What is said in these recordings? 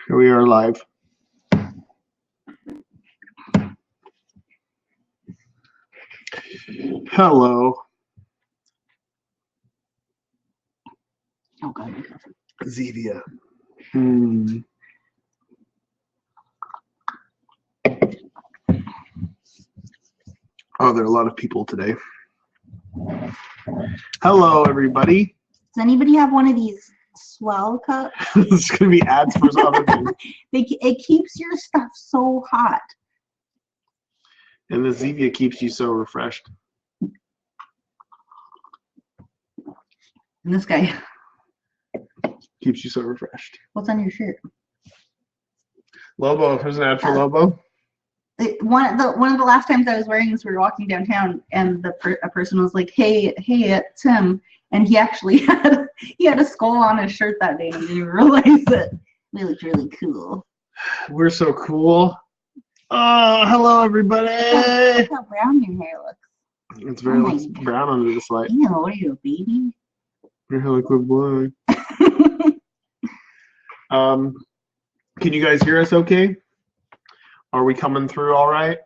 Here we are live. Hello. Oh God. Zevia. Oh, there are a lot of people today. Hello, everybody. Does anybody have one of these swell cups? This is going to be ads for some other things. It keeps your stuff so hot. And the Zevia keeps you so refreshed. And this guy. Keeps you so refreshed. What's on your shirt? Lobo. There's an ad for Lobo. One of the last times I was wearing this, we were walking downtown, and a person was like, "Hey, it's Tim," and he actually had a skull on his shirt that day, and he didn't realize it. We looked really cool. We're so cool. Oh, hello, everybody. Look how brown your hair looks. It's very brown under this light. Ew, what are you, a baby? Your hair looks black. Can you guys hear us okay? Are we coming through all right?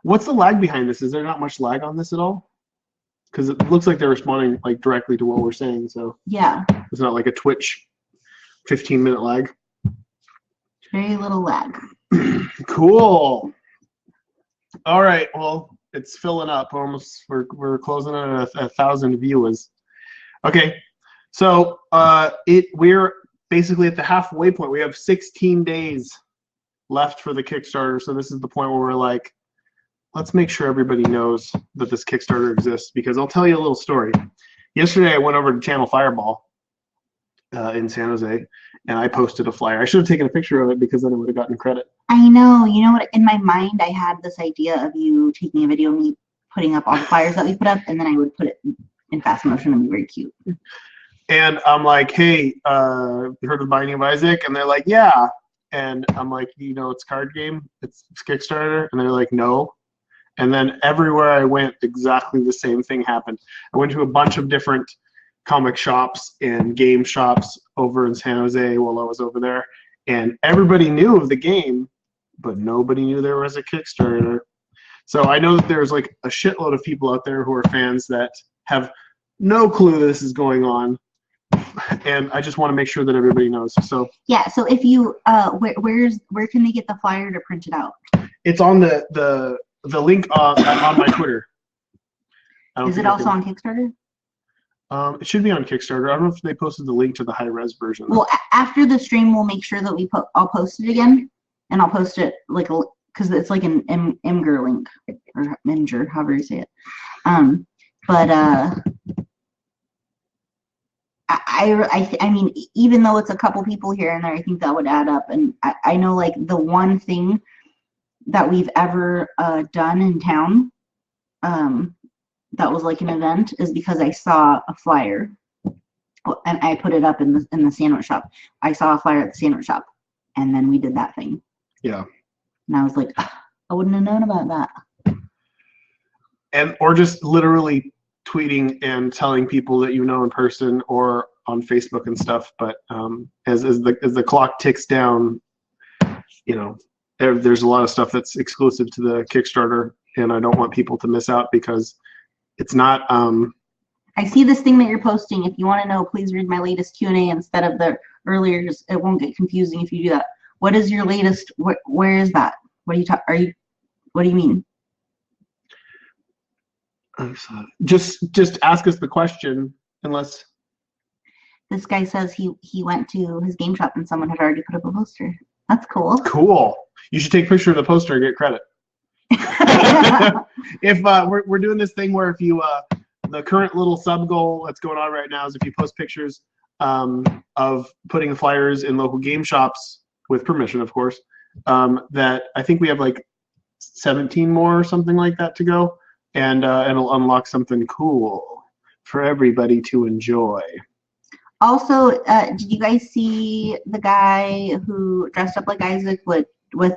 What's the lag behind this? Is there not much lag on this at all? Because it looks like they're responding like directly to what we're saying. So yeah, it's not like a Twitch 15-minute lag. Very little lag. Cool. All right. Well, it's filling up. We're closing in at 1,000 viewers. Okay. So we're basically at the halfway point. We have 16 days left for the Kickstarter. So this is the point where we're like, let's make sure everybody knows that this Kickstarter exists, because I'll tell you a little story. Yesterday I went over to Channel Fireball in San Jose, and I posted a flyer. I should have taken a picture of it, because then I would have gotten credit. I know. You know what? In my mind, I had this idea of you taking a video of me putting up all the flyers that we put up, and then I would put it in fast motion and be very cute. And I'm like, hey, you heard of The Binding of Isaac? And they're like, yeah. And I'm like, it's a card game. It's Kickstarter. And they're like, no. And then everywhere I went, exactly the same thing happened. I went to a bunch of different comic shops and game shops over in San Jose while I was over there. And everybody knew of the game, but nobody knew there was a Kickstarter. So I know that there's like a shitload of people out there who are fans that have no clue this is going on. And I just want to make sure that everybody knows. So yeah. So if you where can they get the flyer to print it out? It's on the link on my Twitter. Is it also on Kickstarter? It should be on Kickstarter. I don't know if they posted the link to the high-res version. Well, after the stream, we'll make sure that I'll post it again, and I'll post it because it's like an Imgur link, or Imgur, however you say it. I mean, even though it's a couple people here and there, I think that would add up. And I know, like, the one thing that we've ever done in town that was like an event is because I saw a flyer and I put it up in the sandwich shop. I saw a flyer at the sandwich shop, and then we did that thing. Yeah. And I was like, I wouldn't have known about that. Or just literally tweeting and telling people that you know in person or on Facebook and stuff. But as the clock ticks down, there's a lot of stuff that's exclusive to the Kickstarter, and I don't want people to miss out, because it's not. I see this thing that you're posting. If you want to know, please read my latest Q&A instead of the earlier. Just, it won't get confusing if you do that. What is your latest? Where is that? What do you mean? Just ask us the question, unless. This guy says he went to his game shop and someone had already put up a poster. That's cool. Cool. You should take a picture of the poster and get credit. If we're doing this thing where if you the current little sub goal that's going on right now is if you post pictures of putting flyers in local game shops with permission, of course, that I think we have like 17 more or something like that to go, and it'll unlock something cool for everybody to enjoy. Also, did you guys see the guy who dressed up like Isaac with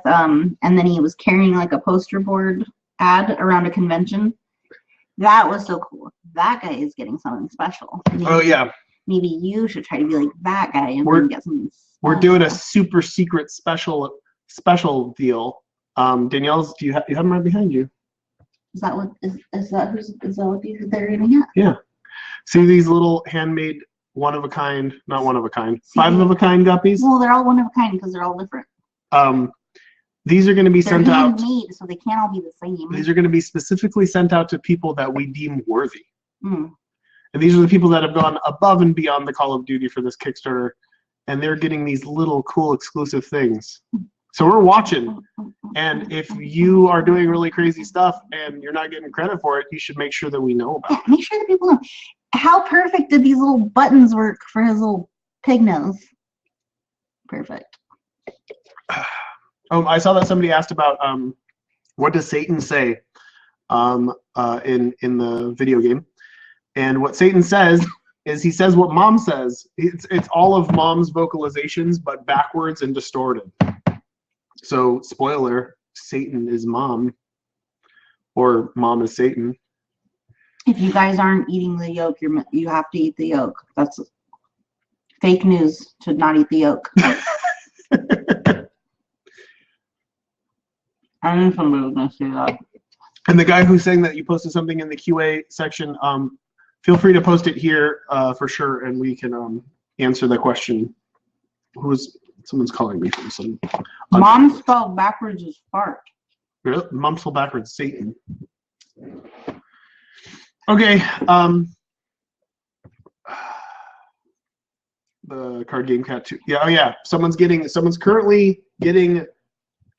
and then he was carrying like a poster board ad around a convention? That was so cool. That guy is getting something special. Oh yeah. maybe you should try to be like that guy and We're- then get something We're doing a special. super secret special deal. Danielle's, you have them right behind you. Is that what they're gonna get? Yeah. See these little handmade not one of a kind, See, 5 of a kind guppies? Well, they're all one of a kind because they're all different. These are going to be They're sent out. handmade, so they can't all be the same. These are going to be specifically sent out to people that we deem worthy. Mm. And these are the people that have gone above and beyond the Call of Duty for this Kickstarter, and they're getting these little cool exclusive things. So we're watching, and if you are doing really crazy stuff and you're not getting credit for it, you should make sure that we know about Yeah, make sure that people know. How perfect did these little buttons work for his little pig nose? Perfect. I saw that somebody asked about what does Satan say in the video game, and what Satan says is he says what Mom says. It's all of Mom's vocalizations, but backwards and distorted. So, spoiler, Satan is Mom, or Mom is Satan. If you guys aren't eating the yolk, you have to eat the yolk. That's fake news to not eat the yolk. I knew somebody was gonna say that. And the guy who's saying that you posted something in the QA section, feel free to post it here for sure, and we can answer the question. Someone's calling me from some. Mom spelled backwards is fart. Really? Mom spelled backwards, Satan. Okay. The card game cat too. Yeah. Oh yeah. Someone's currently getting.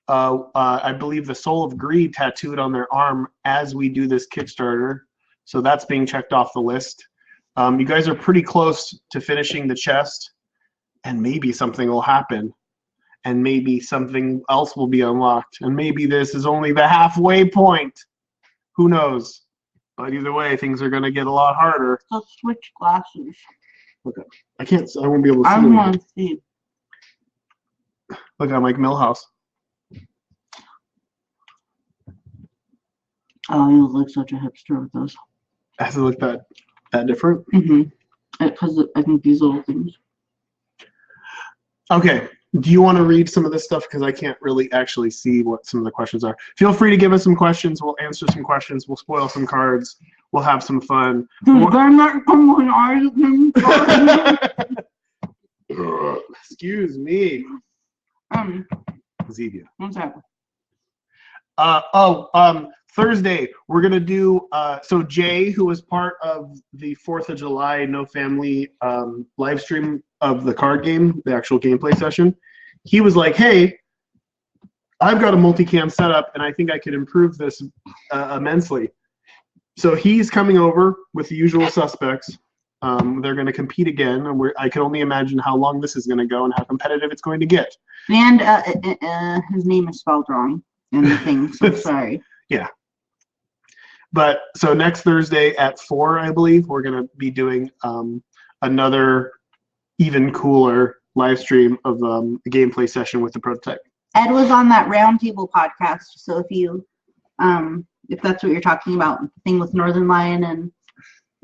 I believe the Soul of Greed tattooed on their arm as we do this Kickstarter. So that's being checked off the list. You guys are pretty close to finishing the chest, and maybe something will happen, and maybe something else will be unlocked, and maybe this is only the halfway point. Who knows? But either way, things are going to get a lot harder. So switch glasses. Okay. I won't be able to see. I want to see. Look, I'm like Millhouse. Oh, you look like such a hipster with those. Does it look that different? Mm-hmm. Because I think these little things. Okay. Do you want to read some of this stuff? Because I can't really actually see what some of the questions are. Feel free to give us some questions. We'll answer some questions. We'll spoil some cards. We'll have some fun. Excuse me. Zevia. What's that? Thursday, we're going to do, so Jay, who was part of the 4th of July No Family live stream of the card game, the actual gameplay session, he was like, hey, I've got a multicam setup, and I think I could improve this immensely. So he's coming over with the usual suspects. They're going to compete again, and I can only imagine how long this is going to go and how competitive it's going to get. And his name is spelled wrong in the thing, so sorry. Yeah. But so next Thursday at 4, I believe, we're going to be doing another even cooler live stream of a gameplay session with the prototype. Ed was on that roundtable podcast, so if that's what you're talking about, the thing with Northern Lion and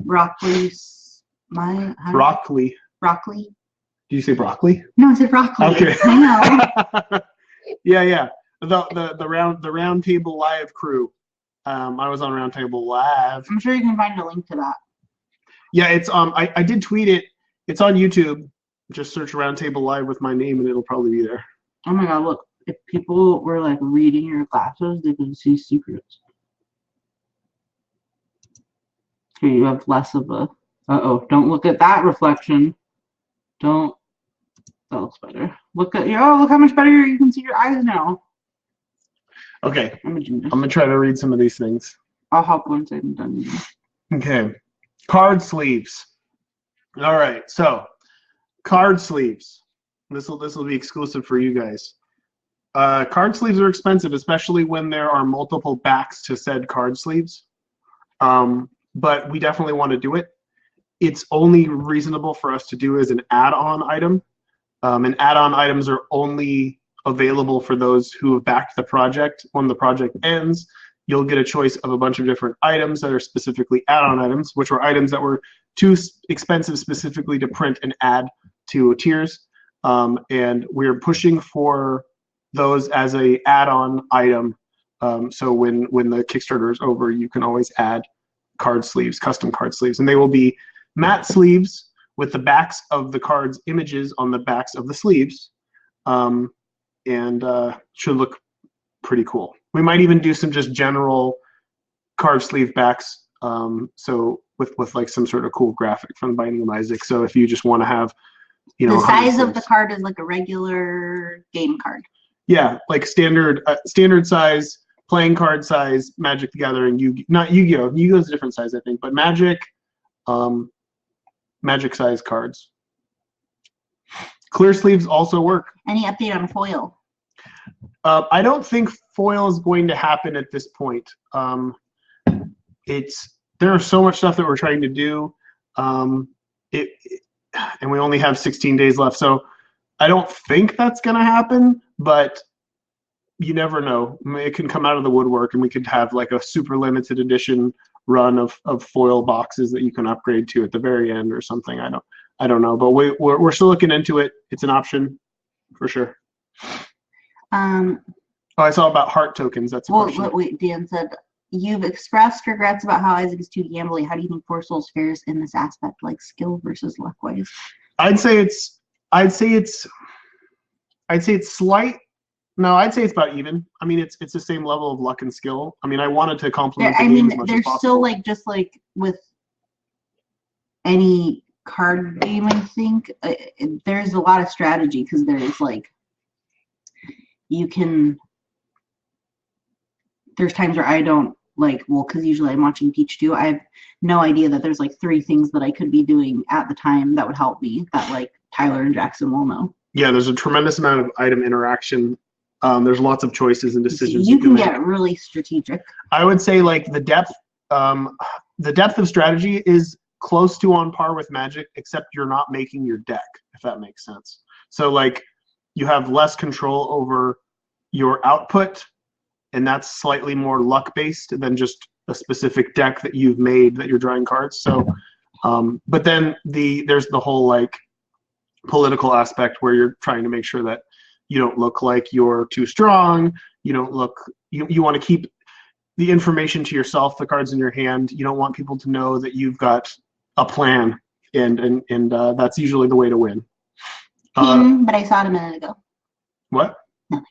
Broccoli. Broccoli. Broccoli? Did you say broccoli? No, I said broccoli. Okay. I know. Yeah. The round table live crew. I was on Roundtable Live. I'm sure you can find a link to that. Yeah, it's I did tweet it. It's on YouTube. Just search Roundtable Live with my name and it'll probably be there. Oh my god, look. If people were like reading your glasses, they could see secrets. Here you have less of a don't look at that reflection. That looks better. Look how much better you can see your eyes now. Okay. I'm gonna try to read some of these things. I'll hop once I'm done. Okay. Card sleeves. All right, so card sleeves. This will be exclusive for you guys. Card sleeves are expensive, especially when there are multiple backs to said card sleeves. But we definitely want to do it. It's only reasonable for us to do as an add-on item. And add-on items are only available for those who have backed the project. When the project ends, you'll get a choice of a bunch of different items that are specifically add-on items, which were items that were too expensive specifically to print and add to tiers. And we're pushing for those as a add-on item. So when the Kickstarter is over, you can always add card sleeves, custom card sleeves, and they will be matte sleeves with the backs of the cards images on the backs of the sleeves, and should look pretty cool. We might even do some just general card sleeve backs, so with like some sort of cool graphic from Binding of Isaac. So if you just want to have, the size of the card is like a regular game card. Yeah, like standard size, playing card size, Magic the Gathering, not Yu-Gi-Oh! Yu-Gi-Oh's a different size, I think, but Magic size cards. Clear sleeves also work. Any update on foil? I don't think foil is going to happen at this point. There's so much stuff that we're trying to do, and we only have 16 days left, so I don't think that's going to happen, but you never know. It can come out of the woodwork, and we could have like a super limited edition run of foil boxes that you can upgrade to at the very end or something. I don't know, but we're still looking into it. It's an option for sure. I saw about heart tokens. That's a question. Wait, Dan said, you've expressed regrets about how Isaac is too gambly. How do you think Four Souls fares in this aspect, like skill versus luck wise? I'd say it's slight. No, I'd say it's about even. I mean, it's the same level of luck and skill. I mean, I wanted to compliment the game as much as possible. There's still like, just like with any card game, I think there's a lot of strategy, because there's like, there's times where I don't because usually I'm watching Peach too. I have no idea that there's like 3 things that I could be doing at the time that would help me, that like Tyler and Jackson will know. Yeah, there's a tremendous amount of item interaction. There's lots of choices and decisions. You can get really strategic. I would say like the depth of strategy is close to on par with Magic, except you're not making your deck, if that makes sense. So like you have less control over your output, and that's slightly more luck based than just a specific deck that you've made that you're drawing cards. So, but then there's the whole like political aspect where you're trying to make sure that you don't look like you're too strong. You don't look. You want to keep the information to yourself, the cards in your hand. You don't want people to know that you've got a plan, and that's usually the way to win. But I saw it a minute ago. What? Nothing.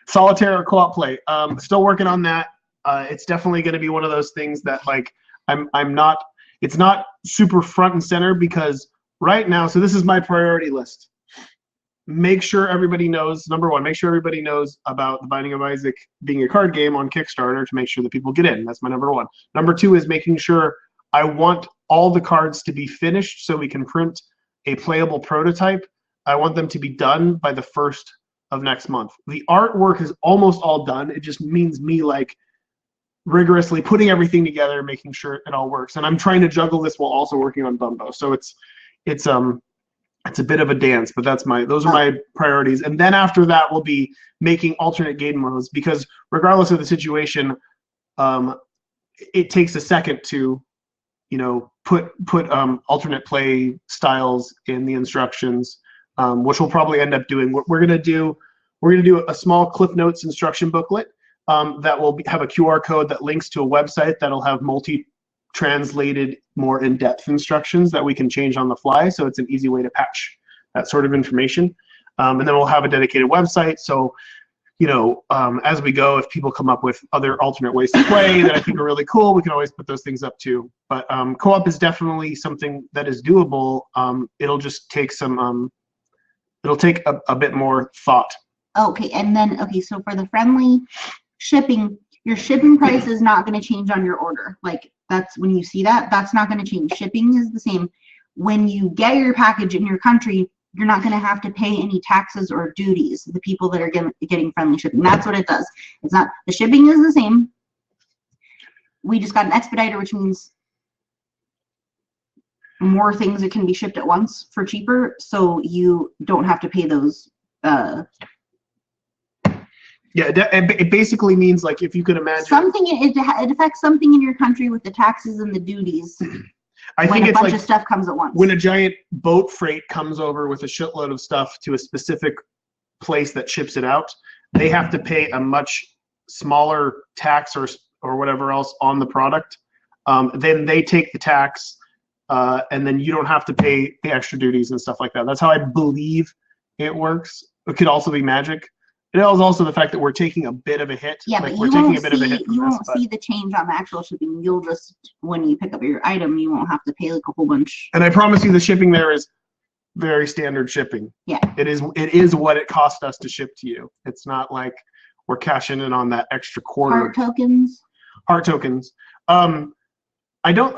Solitaire or co-op play. Still working on that. It's definitely going to be one of those things that like it's not super front and center, because right now, so this is my priority list. Make sure everybody knows, number one, make sure everybody knows about the Binding of Isaac being a card game on Kickstarter to make sure that people get in. That's my number one. Number two is making sure I want all the cards to be finished so we can print a playable prototype. I want them to be done by the 1st of next month. The artwork is almost all done. It just means me like rigorously putting everything together, making sure it all works. And I'm trying to juggle this while also working on Bumbo. So it's a bit of a dance, but those are my priorities. And then after that, we'll be making alternate game modes, because regardless of the situation, it takes a second to, put alternate play styles in the instructions, which we'll probably end up doing. We're gonna do a small Cliff Notes instruction booklet that will have a QR code that links to a website that'll have translated, more in-depth instructions that we can change on the fly, so it's an easy way to patch that sort of information. And then we'll have a dedicated website, so as we go, if people come up with other alternate ways to play that I think are really cool, we can always put those things up too. But co-op is definitely something that is doable. It'll just take it'll take a bit more thought. Okay, and then so for the friendly shipping, your shipping price is not going to change on your order. Like, that's when you see that's not going to change. Shipping is the same. When you get your package in your country, you're not going to have to pay any taxes or duties. The people that are getting friendly shipping, that's what it does. It's not, the shipping is the same. We just got an expediter, which means more things that can be shipped at once for cheaper, so you don't have to pay those. Yeah, it basically means, like, if you could imagine something, it affects something in your country with the taxes and the duties. I when think a it's bunch like of stuff comes at once. when a giant boat freight comes over with a shitload of stuff to a specific place that ships it out, they have to pay a much smaller tax or whatever else on the product. Then they take the tax, and then you don't have to pay the extra duties and stuff like that. That's how I believe it works. It could also be magic. It is also the fact that we're taking a bit of a hit. Yeah, like but we're you taking won't a bit of a hit see from you this, won't see the change on the actual shipping. You'll just, when you pick up your item, you won't have to pay like a whole bunch. And I promise you, the shipping there is very standard shipping. Yeah, it is what it cost us to ship to you. It's not like we're cashing in on that extra quarter. Heart tokens. I don't.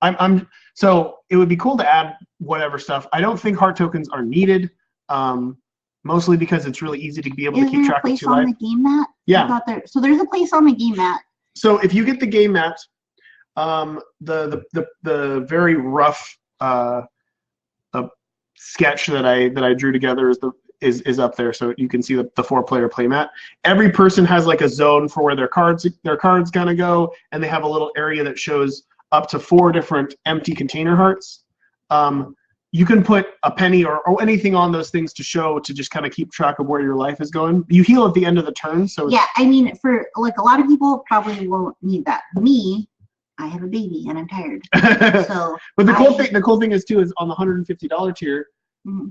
I'm. So it would be cool to add whatever stuff. I don't think heart tokens are needed. Mostly because it's really easy to be able to keep track of your life. Is there a place on the game mat? Yeah. So there's a place on the game mat. So if you get the game mat, the very rough sketch that I drew together is up there, so you can see the 4-player play mat. Every person has like a zone for where their cards gonna go, and they have a little area that shows up to 4 different empty container hearts. You can put a penny or anything on those things to just kind of keep track of where your life is going. You heal at the end of the turn, so yeah. I mean, for like a lot of people probably won't need that. Me, I have a baby and I'm tired. So, but the cool thing is too is on the $150 tier,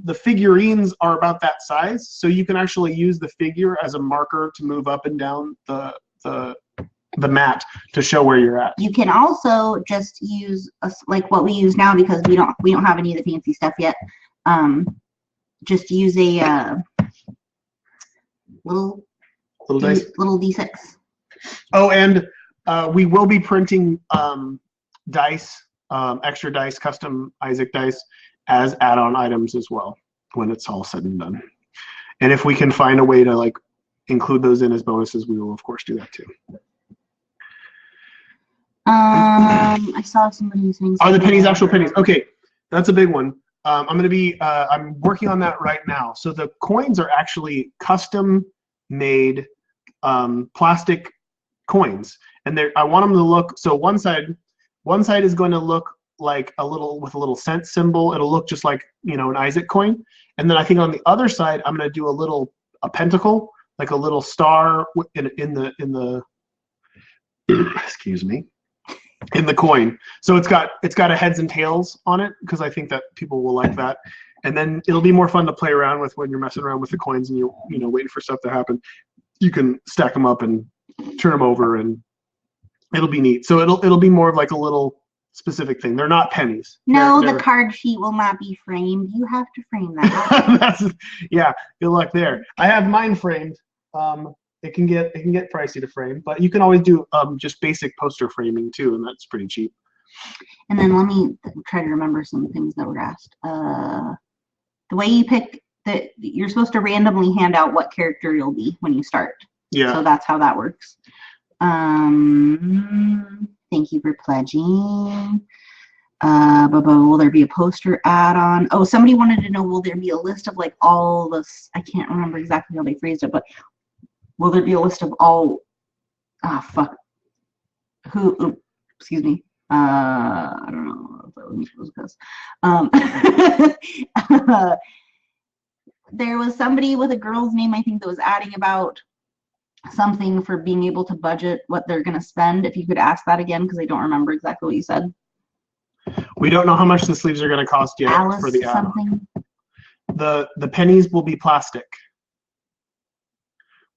the figurines are about that size, so you can actually use the figure as a marker to move up and down the mat to show where you're at. You can also just use like what we use now, because we don't have any of the fancy stuff yet. Just use a little D6. Oh, and we will be printing dice, extra dice, custom Isaac dice as add-on items as well when it's all said and done. And if we can find a way to like include those in as bonuses, we will of course do that too. I saw somebody saying. Are the pennies actual pennies? Okay, that's a big one. I'm working on that right now. So the coins are actually custom-made plastic coins, and I want them to look. So one side is going to look like with a little cent symbol. It'll look just like an Isaac coin, and then I think on the other side I'm going to do a pentacle, like a little star in the excuse me. In the coin, so it's got a heads and tails on it, because I think that people will like that, and then it'll be more fun to play around with when you're messing around with the coins and you're waiting for stuff to happen. You can stack them up and turn them over, and it'll be neat. So it'll be more of like a little specific thing. They're not pennies. No, the card sheet will not be framed. You have to frame that. Yeah. Good luck there. I have mine framed. It can get pricey to frame, but you can always do just basic poster framing too, and that's pretty cheap. And then let me try to remember some things that were asked. The way you pick you're supposed to randomly hand out what character you'll be when you start. Yeah. So that's how that works. Thank you for pledging. Will there be a poster add-on? Oh, somebody wanted to know, will there be a list of like all this? I can't remember exactly how they phrased it, but will there be a list of all? Excuse me. I don't know. There was somebody with a girl's name, I think, that was adding about something for being able to budget what they're going to spend. If you could ask that again, because I don't remember exactly what you said. We don't know how much the sleeves are going to cost yet. Alice for the something. The pennies will be plastic.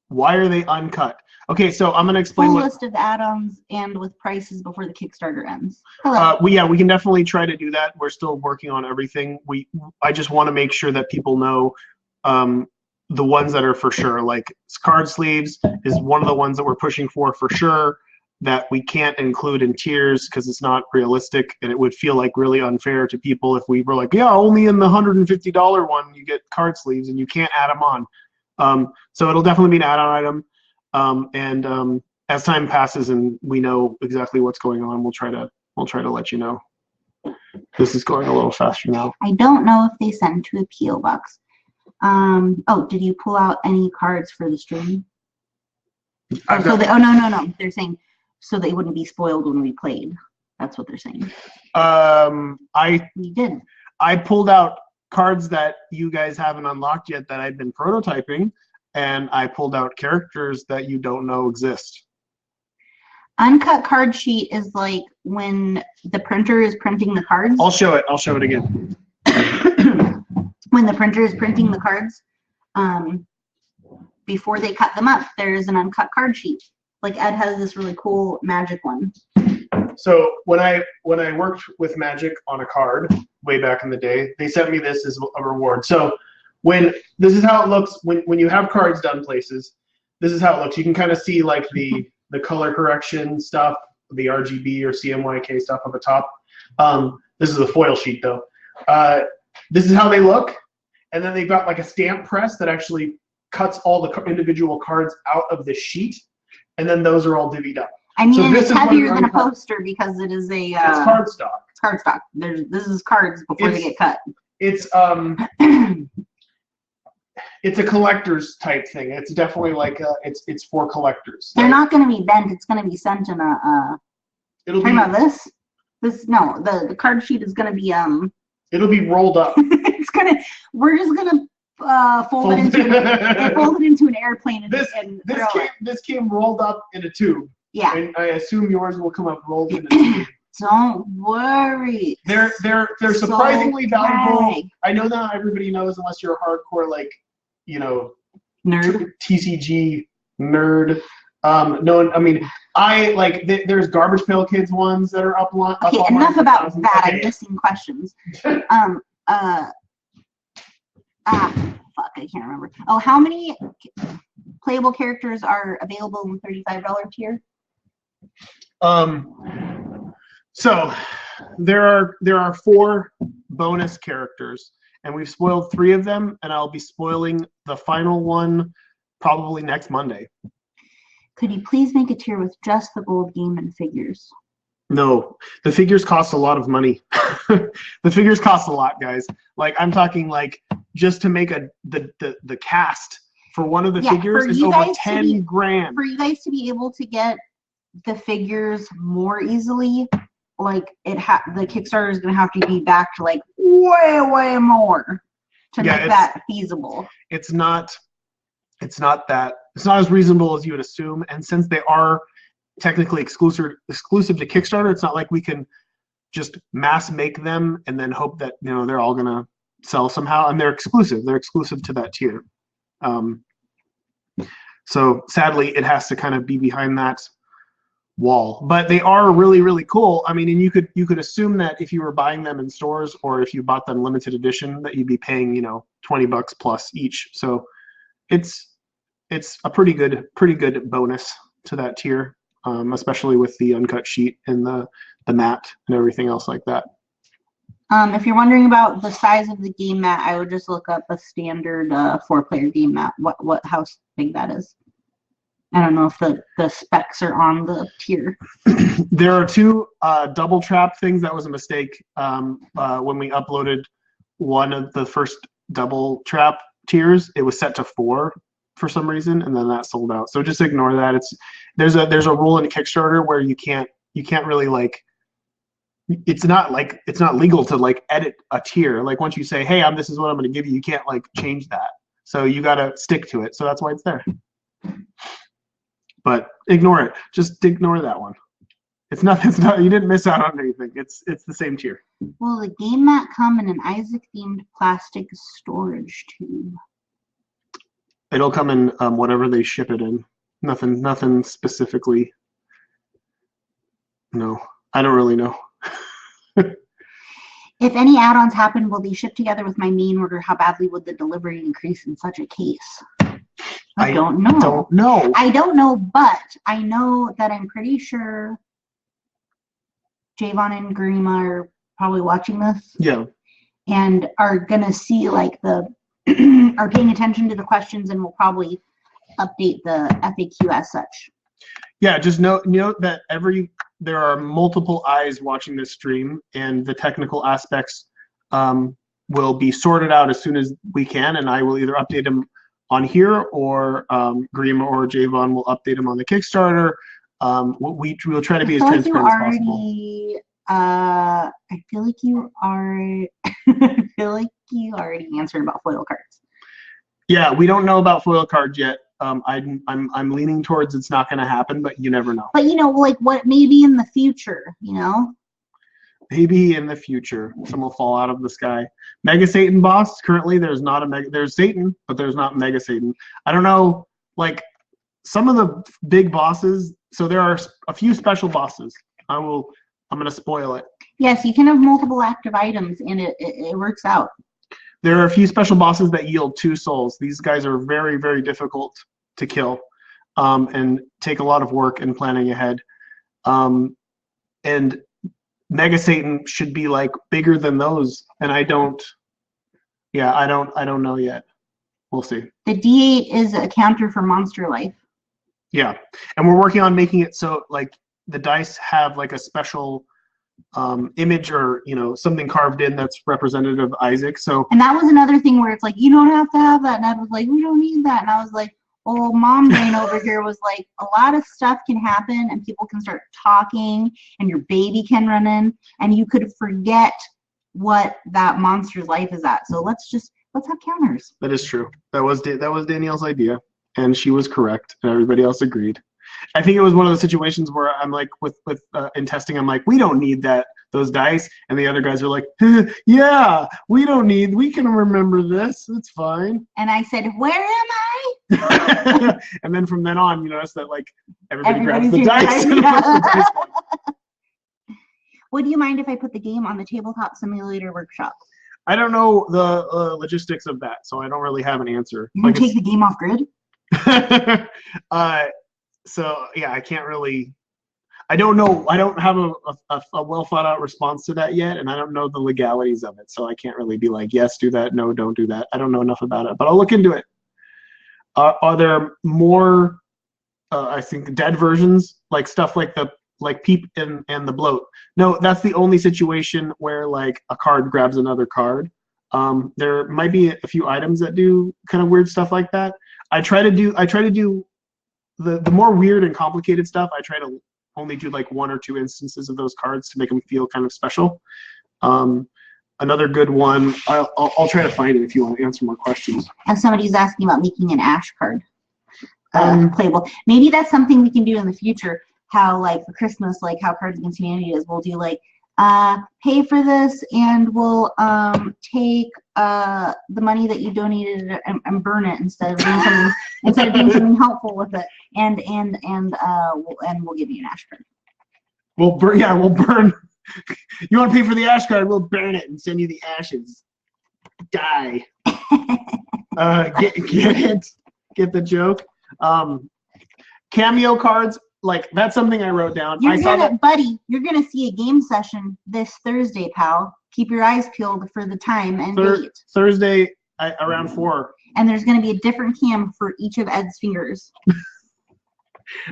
Why are they uncut? Okay, so I'm going to explain. Full list of add-ons and with prices before the Kickstarter ends. Hello. We can definitely try to do that. We're still working on everything. I just want to make sure that people know the ones that are for sure. Like card sleeves is one of the ones that we're pushing for sure. That we can't include in tiers because it's not realistic, and it would feel like really unfair to people if we were like, yeah, only in the $150 one you get card sleeves and you can't add them on. So it'll definitely be an add-on item, as time passes and we know exactly what's going on, we'll try to let you know. This is going a little faster now. I don't know if they send to a P.O. box. Oh, did you pull out any cards for the stream? No. They're saying so they wouldn't be spoiled when we played. That's what they're saying. You did. I pulled out cards that you guys haven't unlocked yet that I've been prototyping, and I pulled out characters that you don't know exist. Uncut card sheet is like when the printer is printing the cards. I'll show it again. When the printer is printing the cards, before they cut them up, there's an uncut card sheet. Like Ed has this really cool Magic one. So when I worked with Magic on a card way back in the day, they sent me this as a reward. So this is how it looks when you have cards done places. This is how it looks. You can kind of see like the color correction stuff, the RGB or CMYK stuff up the top. This is a foil sheet though. This is how they look, and then they've got like a stamp press that actually cuts all the individual cards out of the sheet, and then those are all divvied up. I mean, so it's heavier than a poster because it is a. It's cardstock. It's cardstock. This is cards before they get cut. It's it's a collector's type thing. It's definitely like it's for collectors. They're not going to be bent. It's going to be sent in a. It'll be about this. No, the card sheet is going to be It'll be rolled up. We're just gonna fold it into an airplane and this came rolled up in a tube. Yeah. And I assume yours will come up rolled in a tube. Don't worry. They're surprisingly valuable. I know not everybody knows unless you're a hardcore nerd. TCG nerd. No, I mean there's Garbage Pail Kids ones that are up. Okay, enough about that. Okay. I'm missing questions. Fuck, I can't remember. Oh, how many playable characters are available in the $35 tier? So there are 4 bonus characters, and we've spoiled 3 of them, and I'll be spoiling the final one probably next Monday. Could you please make a tier with just the gold game and figures? No, the figures cost a lot of money. The figures cost a lot, guys. Like I'm talking like just to make the cast for one of the figures is over 10 grand. For you guys to be able to get the figures more easily, like the Kickstarter is going to have to be back to like way more to make that feasible. It's not as reasonable as you would assume, and since they are technically exclusive to Kickstarter, it's not like we can just mass make them and then hope that they're all gonna sell somehow. And they're exclusive to that tier. So sadly, it has to kind of be behind that wall. But they are really, really cool. I mean, and you could assume that if you were buying them in stores or if you bought them limited edition, that you'd be paying $20 plus each. So it's a pretty good bonus to that tier. Especially with the uncut sheet and the mat and everything else like that. If you're wondering about the size of the game mat, I would just look up a standard 4-player game mat. How big that is. I don't know if the specs are on the tier. There are 2 double trap things. That was a mistake when we uploaded one of the first double trap tiers. It was set to 4. For some reason, and then that sold out. So just ignore that. There's a rule in Kickstarter where you can't really it's not legal to edit a tier. Like once you say, hey, this is what I'm going to give you, you can't change that. So you got to stick to it. So that's why it's there. But ignore it. Just ignore that one. It's not. You didn't miss out on anything. It's the same tier. Will the game mat come in an Isaac themed plastic storage tube? It'll come in whatever they ship it in. Nothing specifically. No, I don't really know. If any add-ons happen, will they ship together with my main order? How badly would the delivery increase in such a case? I don't know. I don't know, but I know that I'm pretty sure Javon and Garima are probably watching this. Yeah. And are gonna see are paying attention to the questions and will probably update the FAQ as such. Yeah, just note that there are multiple eyes watching this stream, and the technical aspects will be sorted out as soon as we can, and I will either update them on here or Garima or Javon will update them on the Kickstarter. We'll try to be as transparent as possible. I feel like you are. I feel like you already answered about foil cards. Yeah, we don't know about foil cards yet. I'm leaning towards it's not going to happen, but you never know. But like what maybe in the future, Maybe in the future, some will fall out of the sky. Mega Satan boss. Currently, there's not a mega. There's Satan, but there's not Mega Satan. I don't know. Like some of the big bosses. So there are a few special bosses. I'm going to spoil it. Yes, you can have multiple active items, and it works out. There are a few special bosses that yield 2 souls. These guys are very, very difficult to kill, and take a lot of work and planning ahead. And Mega Satan should be like bigger than those, and I don't know yet. We'll see. The D8 is a counter for monster life. Yeah, and we're working on making it so like the dice have like a special image or something carved in that's representative of Isaac. So, and that was another thing where it's like you don't have to have that, and I was like, we don't need that, and I was like, oh, Mom Brain over here was like, a lot of stuff can happen, and people can start talking, and your baby can run in, and you could forget what that monster's life is at. So let's have counters. That is true. That was Danielle's idea, and she was correct, and everybody else agreed. I think it was one of those situations where I'm like, in testing, I'm like, we don't need those dice, and the other guys are like, yeah, we can remember this. It's fine. And I said, where am I? And then from then on, you notice that like everybody grabs the dice. Would you mind if I put the game on the Tabletop Simulator Workshop? I don't know the logistics of that, so I don't really have an answer. You take the game off grid? So yeah, I can't really. I don't know. I don't have a well thought out response to that yet, and I don't know the legalities of it, so I can't really be like, yes, do that, no, don't do that. I don't know enough about it, but I'll look into it. Are there more? I think dead versions, like stuff like Peep and the Bloat. No, that's the only situation where like a card grabs another card. There might be a few items that do kind of weird stuff like that. I try to do the more weird and complicated stuff. I try to only do like 1 or 2 instances of those cards to make them feel kind of special. Another good one, I'll try to find it if you want to answer more questions. And somebody's asking about making an ash card playable. Maybe that's something we can do in the future. How like for Christmas, like how Cards Against Humanity is, we'll do like pay for this, and we'll take the money that you donated and burn it instead of doing something helpful with it, and we'll give you an ash card. We'll burn. You want to pay for the ash card? We'll burn it and send you the ashes. Die. Get it? Get the joke? Cameo cards. Like that's something I wrote down. Buddy, you're gonna see a game session this Thursday, pal. Keep your eyes peeled for the time and date. Thursday around 4. And there's gonna be a different cam for each of Ed's fingers.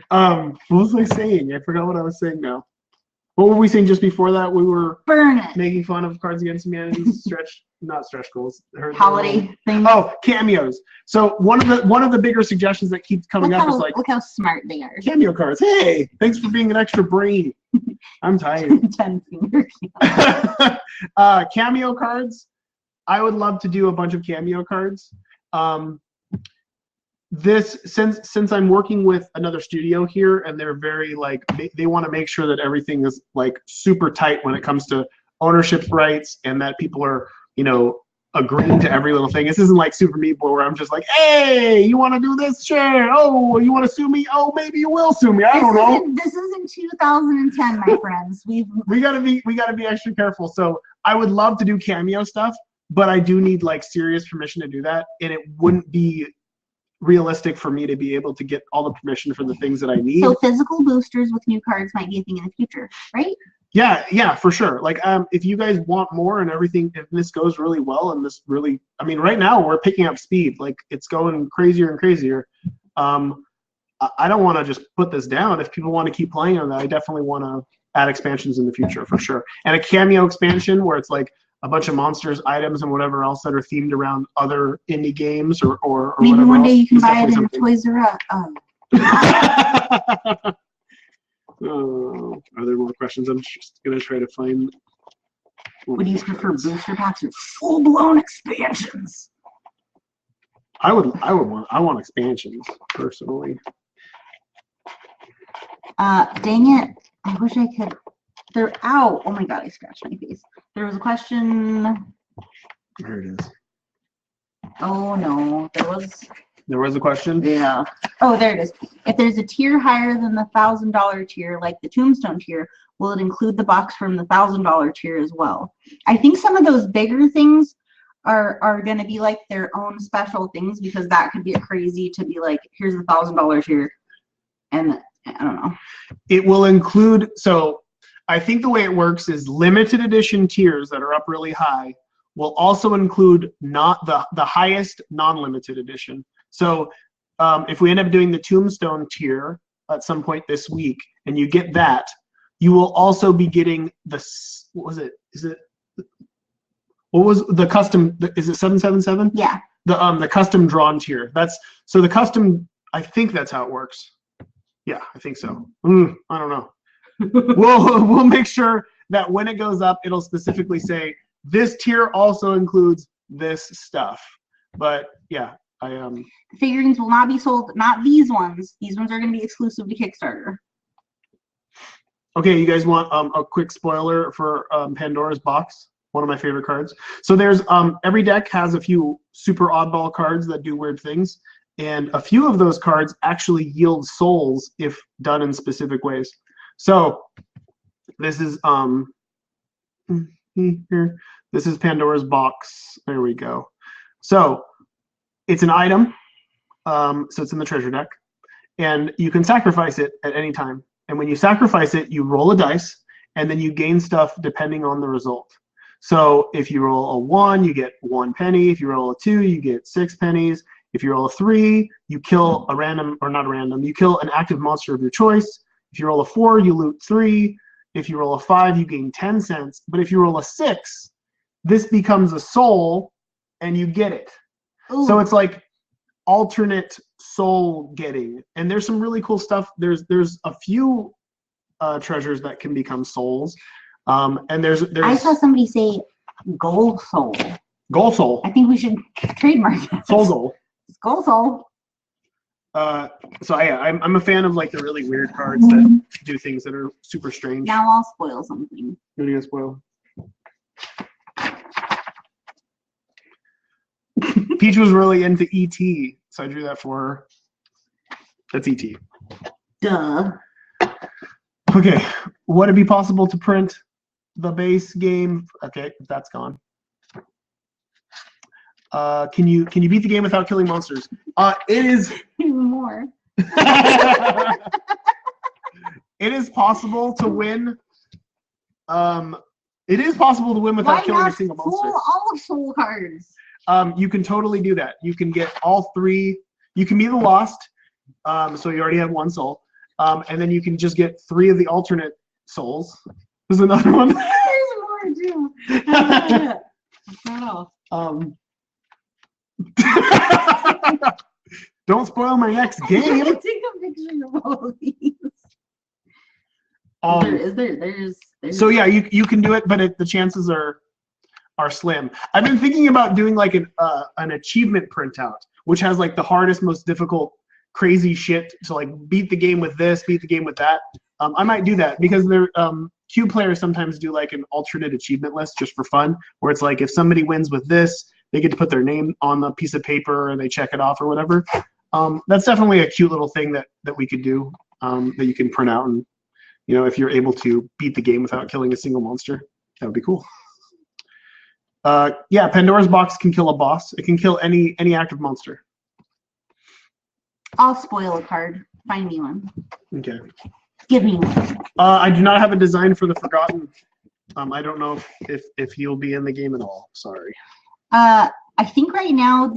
What was I saying? I forgot what I was saying now. What were we saying just before that? We were making fun of Cards Against Humanity not stretch goals. Holiday thing. Oh, cameos. So one of the bigger suggestions that keeps coming up is like, look how smart they are. Cameo cards. Hey, thanks for being an extra brain. I'm tired. 10 fingers. Cameo cards. I would love to do a bunch of cameo cards. Since I'm working with another studio here, and they're very like they want to make sure that everything is like super tight when it comes to ownership rights, and that people are agreeing to every little thing. This isn't like Super Meat Boy where I'm just like, hey, you want to do this? Sure. Oh, you want to sue me? Oh, maybe you will sue me. I don't know. This isn't 2010, my friends. We gotta be extra careful. So I would love to do cameo stuff, but I do need like serious permission to do that, and it wouldn't be realistic for me to be able to get all the permission for the things that I need. So physical boosters with new cards might be a thing in the future, right? Yeah, for sure. Like, if you guys want more and everything, if this goes really well and this really, I mean, right now we're picking up speed. Like, it's going crazier and crazier. I don't want to just put this down. If people want to keep playing on that, I definitely want to add expansions in the future for sure. And a cameo expansion where it's like a bunch of monsters, items, and whatever else that are themed around other indie games or maybe whatever one day else. you can buy it in Toys R Us. Are there more questions? I'm just gonna try to find. Would you prefer booster packs or full-blown expansions? I want expansions personally. Dang it! I wish I could. They're out. Oh my god! I scratched my face. There was a question. There it is. Oh no, There was a question. Yeah. Oh, there it is. If there's a tier higher than the $1,000 tier, like the Tombstone tier, will it include the box from the $1,000 tier as well? I think some of those bigger things are going to be like their own special things, because that could get crazy to be like, here's the $1,000 tier, and I don't know. It will include. So I think the way it works is limited edition tiers that are up really high will also include not the highest non-limited edition. So if we end up doing the Tombstone tier at some point this week, and you get that, you will also be getting the, what was it? What was the custom? Is it 777? Yeah. The custom drawn tier. So the custom. I think that's how it works. Yeah, I think so. I don't know. we'll make sure that when it goes up, it'll specifically say this tier also includes this stuff. But yeah. Figurines will not be sold, not these ones. These ones are going to be exclusive to Kickstarter. Okay, you guys want a quick spoiler for Pandora's Box? One of my favorite cards. So there's every deck has a few super oddball cards that do weird things, and a few of those cards actually yield souls if done in specific ways. So this is here. This is Pandora's Box. There we go. So it's an item, so it's in the treasure deck, and you can sacrifice it at any time. And when you sacrifice it, you roll a dice, and then you gain stuff depending on the result. So if you roll a 1, you get 1 penny. If you roll a 2, you get 6 pennies. If you roll a 3, you kill a random, or not a random, you kill an active monster of your choice. If you roll a 4, you loot 3. If you roll a 5, you gain 10 cents. But if you roll a 6, this becomes a soul, and you get it. Ooh. So it's like alternate soul getting, and there's some really cool stuff. There's a few treasures that can become souls, and there's. I saw somebody say gold soul. Gold soul. I think we should trademark that. Soul goal. Gold soul. So yeah, I'm a fan of like the really weird cards that do things that are super strange. Now I'll spoil something. What are you gonna spoil? Peach was really into E.T., so I drew that for her. That's E.T. Duh. Okay, would it be possible to print the base game? Okay, that's gone. Can you beat the game without killing monsters? It is even more. It is possible to win. It is possible to win without killing a single monster. All soul cards. You can totally do that. You can get all 3. You can be the lost, so you already have 1 soul, and then you can just get 3 of the alternate souls. There's another one. There's more too. Don't spoil my next game. Take a picture of all of these. There's so yeah, you can do it, but the chances are slim. I've been thinking about doing like an achievement printout, which has like the hardest, most difficult, crazy shit to like beat the game with this, beat the game with that. I might do that because cube players sometimes do like an alternate achievement list just for fun, where it's like if somebody wins with this, they get to put their name on the piece of paper and they check it off or whatever. That's definitely a cute little thing that we could do, that you can print out, and if you're able to beat the game without killing a single monster, that would be cool. Yeah, Pandora's Box can kill a boss. It can kill any active monster. I'll spoil a card. Find me one. Okay. Give me one. I do not have a design for the Forgotten. I don't know if he'll be in the game at all. Sorry. I think right now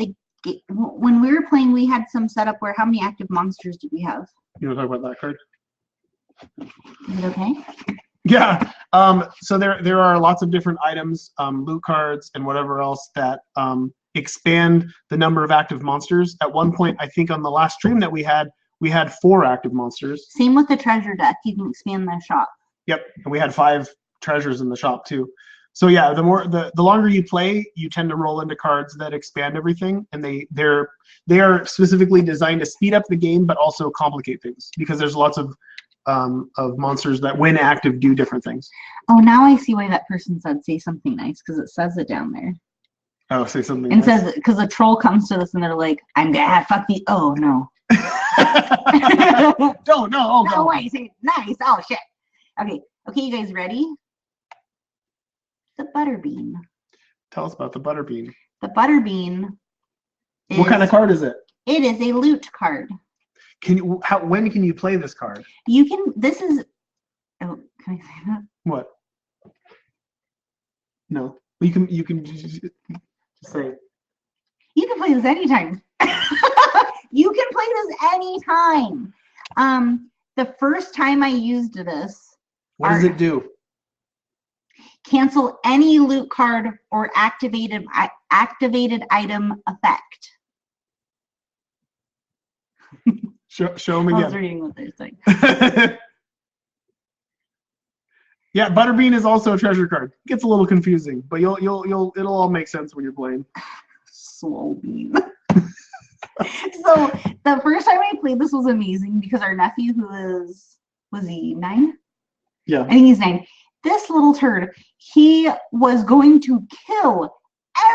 when we were playing, we had some setup where how many active monsters did we have? You want to talk about that card? Is it okay? Yeah. So there are lots of different items, loot cards, and whatever else that expand the number of active monsters. At one point, I think on the last stream that we had, we had 4 active monsters. Same with the treasure deck. You can expand the shop. Yep, and we had 5 treasures in the shop too. So yeah, the longer you play, you tend to roll into cards that expand everything, and they are specifically designed to speed up the game, but also complicate things because there's lots of monsters that, when active, do different things. Oh, now I see why that person said say something nice, because it says it down there. Oh, say something. And nice. says, because a troll comes to us and they're like, I'm gonna fuck the. Oh no. Don't no. No way. Say nice. Oh shit. Okay, you guys ready? The butterbean. Tell us about the butterbean. The butterbean. What kind of card is it? It is a loot card. When can you play this card? You can. This is. Oh, can I say that? What? No. You can just say. You can play this anytime. You can play this anytime. The first time I used this. What does it do? Cancel any loot card or activated item effect. Show them again. I was reading what they're saying. Yeah, Butterbean is also a treasure card. It gets a little confusing, but it'll all make sense when you're playing. Swole bean. So the first time I played this was amazing because our nephew, was he 9? Yeah. I think he's 9. This little turd, he was going to kill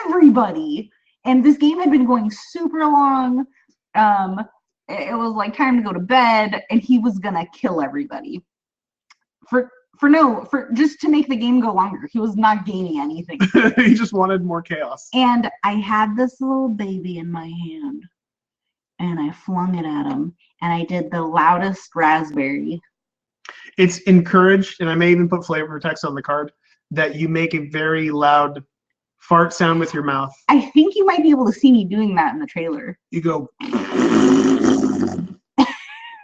everybody, and this game had been going super long. It was like time to go to bed, and he was gonna kill everybody. For just to make the game go longer. He was not gaining anything. He just wanted more chaos. And I had this little baby in my hand, and I flung it at him, and I did the loudest raspberry. It's encouraged, and I may even put flavor text on the card, that you make a very loud fart sound with your mouth. I think you might be able to see me doing that in the trailer. You go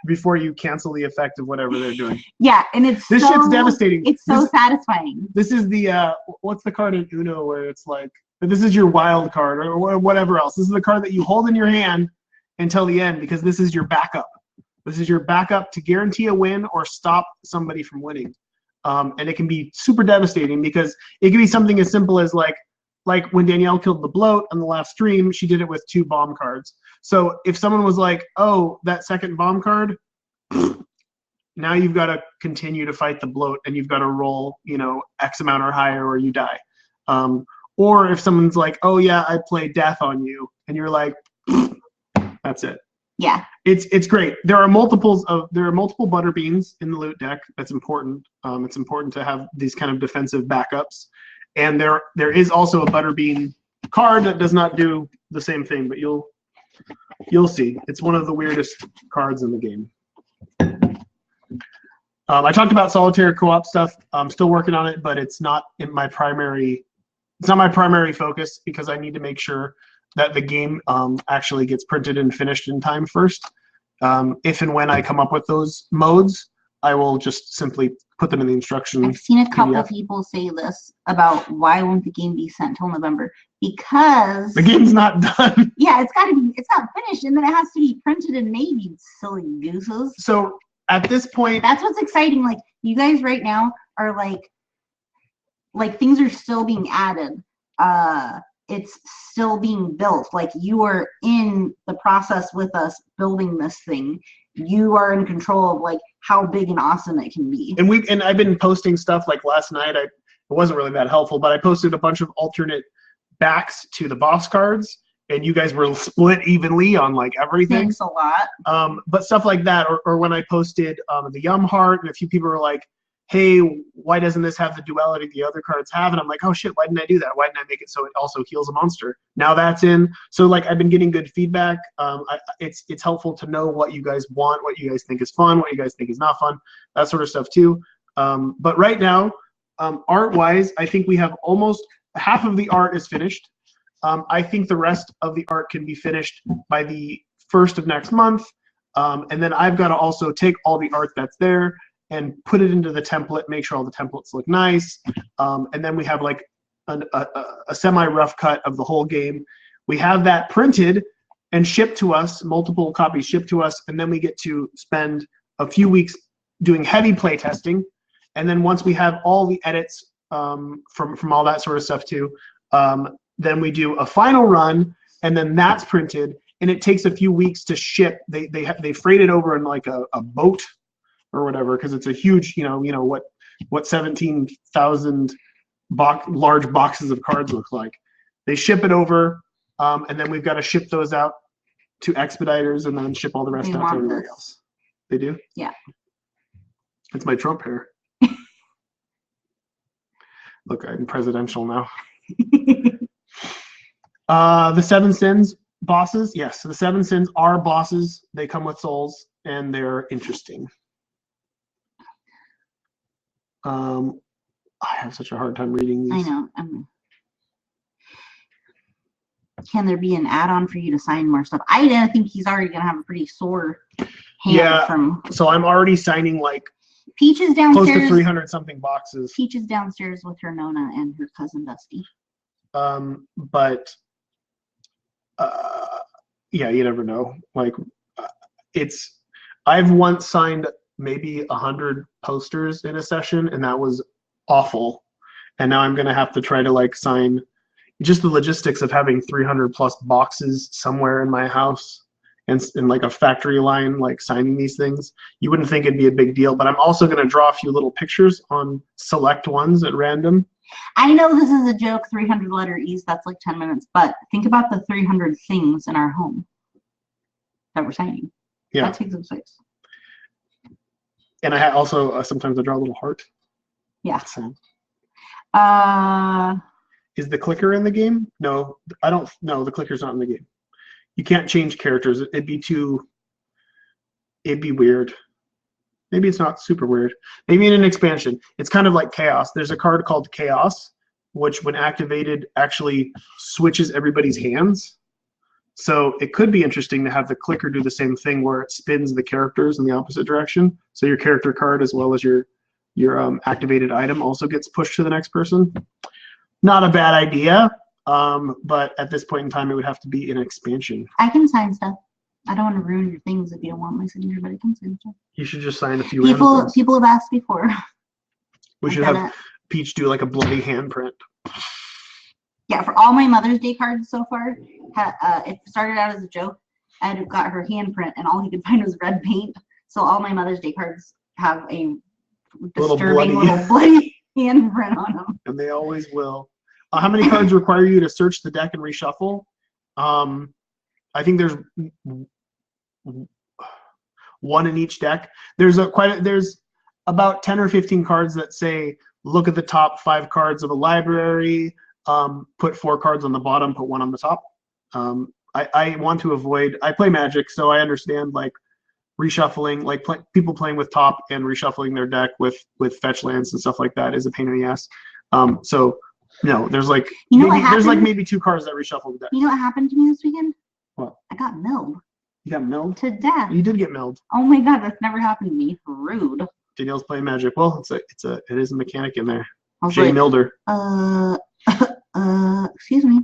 before you cancel the effect of whatever they're doing. Yeah, and this shit's devastating. It's so satisfying. This is the what's the card in Uno where it's like, this is your wild card or whatever else. This is the card that you hold in your hand until the end because this is your backup. This is your backup to guarantee a win or stop somebody from winning. And it can be super devastating because it can be something as simple as like when Danielle killed the bloat on the last stream, she did it with 2 bomb cards. So if someone was like, oh, that second bomb card, now you've got to continue to fight the bloat and you've got to roll, X amount or higher or you die. Or if someone's like, oh yeah, I play death on you, and you're like, that's it. Yeah. It's great. There are multiple butterbeans in the loot deck. That's important. It's important to have these kind of defensive backups. And there is also a butterbean card that does not do the same thing, but you'll see. It's one of the weirdest cards in the game. I talked about solitaire co-op stuff. I'm still working on it, but it's not my primary focus because I need to make sure that the game actually gets printed and finished in time first. If and when I come up with those modes, I will just simply put them in the instruction. I've seen a couple of people say this about why won't the game be sent till November? Because the game's not done. Yeah, it's not finished, and then it has to be printed and made, you silly gooses. So at this point, that's what's exciting. Like, you guys right now are like things are still being added. It's still being built. Like, you are in the process with us building this thing. You are in control of like how big and awesome it can be. And I've been posting stuff like last night. It wasn't really that helpful, but I posted a bunch of alternate backs to the boss cards, and you guys were split evenly on like everything. Thanks a lot. But stuff like that, or when I posted the Yum Heart, and a few people were like, hey, why doesn't this have the duality the other cards have? And I'm like, oh shit, why didn't I do that? Why didn't I make it so it also heals a monster? Now that's in. So like, I've been getting good feedback. It's helpful to know what you guys want, what you guys think is fun, what you guys think is not fun, that sort of stuff too. But right now, art-wise, I think we have almost half of the art is finished. I think the rest of the art can be finished by the 1st of next month. And then I've got to also take all the art that's there and put it into the template, make sure all the templates look nice. And then we have like a semi-rough cut of the whole game. We have that printed, and shipped to us, multiple copies shipped to us, and then we get to spend a few weeks doing heavy play testing. And then once we have all the edits from all that sort of stuff too, then we do a final run, and then that's printed, and it takes a few weeks to ship. They freight it over in like a boat or whatever, because it's a huge, what 17,000 large boxes of cards look like. They ship it over, and then we've got to ship those out to expediters, and then ship all the rest out to everybody else. They do? Yeah. It's my Trump hair. Look, I'm presidential now. The Seven Sins bosses, yes. So the Seven Sins are bosses. They come with souls, and they're interesting. I have such a hard time reading these. I know. Can there be an add-on for you to sign more stuff? I think he's already gonna have a pretty sore hand from. So I'm already signing like Peaches downstairs. Close to 300 something boxes. Peaches downstairs with her Nona and her cousin Dusty. But yeah, you never know. Like I've once signed maybe 100 posters in a session, and that was awful. And now I'm gonna have to try to like sign. Just the logistics of having 300 plus boxes somewhere in my house and like a factory line, like signing these things, you wouldn't think it'd be a big deal. But I'm also going to draw a few little pictures on select ones at random. I know this is a joke, 300 letter E's, that's like 10 minutes, but think about the 300 things in our home that we're signing. Yeah. That takes up space. And I also sometimes I draw a little heart. Yeah. So. Is the clicker in the game? No, I don't. No, the clicker's not in the game. You can't change characters. It'd be weird. Maybe it's not super weird. Maybe in an expansion. It's kind of like Chaos. There's a card called Chaos, which when activated actually switches everybody's hands. So it could be interesting to have the clicker do the same thing where it spins the characters in the opposite direction. So your character card as well as your activated item also gets pushed to the next person. Not a bad idea, but at this point in time, it would have to be an expansion. I can sign stuff. I don't want to ruin your things if you don't want my signature, but I can sign stuff. You should just sign a few. People have asked before. We should have Peach do like a bloody handprint. Yeah, for all my Mother's Day cards so far, it started out as a joke. I had got her handprint, and all he could find was red paint. So all my Mother's Day cards have a disturbing little bloody handprint on them. And they always will. How many cards require you to search the deck and reshuffle? I think there's one in each deck. There's about 10 or 15 cards that say look at the top 5 cards of a library, put 4 cards on the bottom, put 1 on the top. I want to avoid. I play Magic, so I understand like reshuffling, like people playing with top and reshuffling their deck with fetch lands and stuff like that is a pain in the ass. So. No, there's like maybe 2 cards that reshuffle the deck. You know what happened to me this weekend? What? I got milled. You got milled? To death. You did get milled. Oh my god, that's never happened to me. Rude. Danielle's playing Magic. Well, it is a mechanic in there. Jay Milder. Excuse me.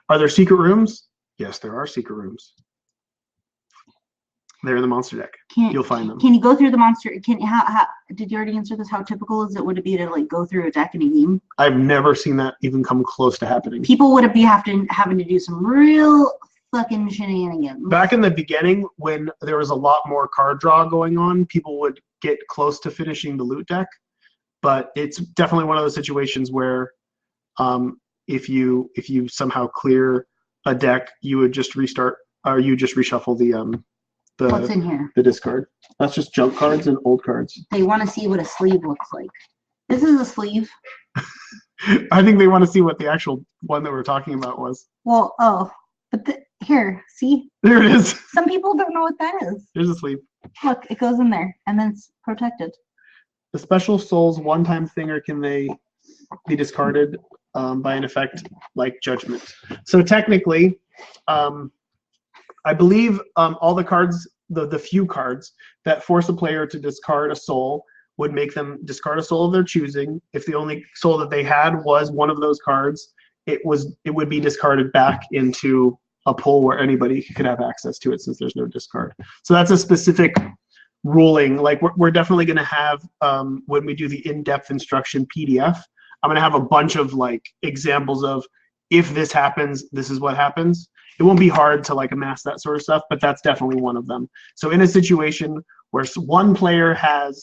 Are there secret rooms? Yes, there are secret rooms. They're in the monster deck. You'll find them. Can you go through the monster? How did you already answer this? How typical is it? Would it be to like go through a deck in a game? I've never seen that even come close to happening. People would be having to do some real fucking shenanigans. Back in the beginning, when there was a lot more card draw going on, people would get close to finishing the loot deck. But it's definitely one of those situations where, if you somehow clear a deck, you would just restart, or you just reshuffle what's in here? The discard. That's just junk cards and old cards. They want to see what a sleeve looks like. This is a sleeve. I think they want to see what the actual one that we're talking about was. Well, but here, see? There it is. Some people don't know what that is. There's a sleeve. Look, it goes in there, and then it's protected. The special souls one-time thing, or can they be discarded by an effect like Judgment? So technically, I believe all the cards, the few cards that force a player to discard a soul would make them discard a soul of their choosing. If the only soul that they had was one of those cards, it would be discarded back into a pool where anybody could have access to it since there's no discard. So that's a specific ruling. Like we're definitely going to have when we do the in-depth instruction PDF, I'm going to have a bunch of like examples of if this happens, this is what happens. It won't be hard to like amass that sort of stuff, but that's definitely one of them. So in a situation where one player has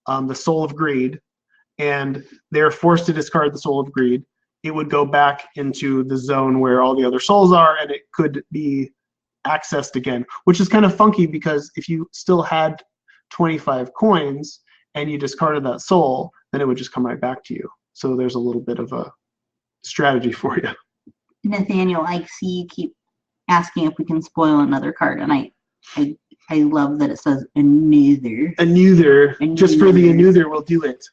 the Soul of Greed and they're forced to discard the Soul of Greed, it would go back into the zone where all the other souls are, and it could be accessed again, which is kind of funky because if you still had 25 coins and you discarded that soul, then it would just come right back to you. So there's a little bit of a strategy for you. Nathaniel, I see you keep asking if we can spoil another card, and I love that it says another. Another. Just for the another, we'll do it.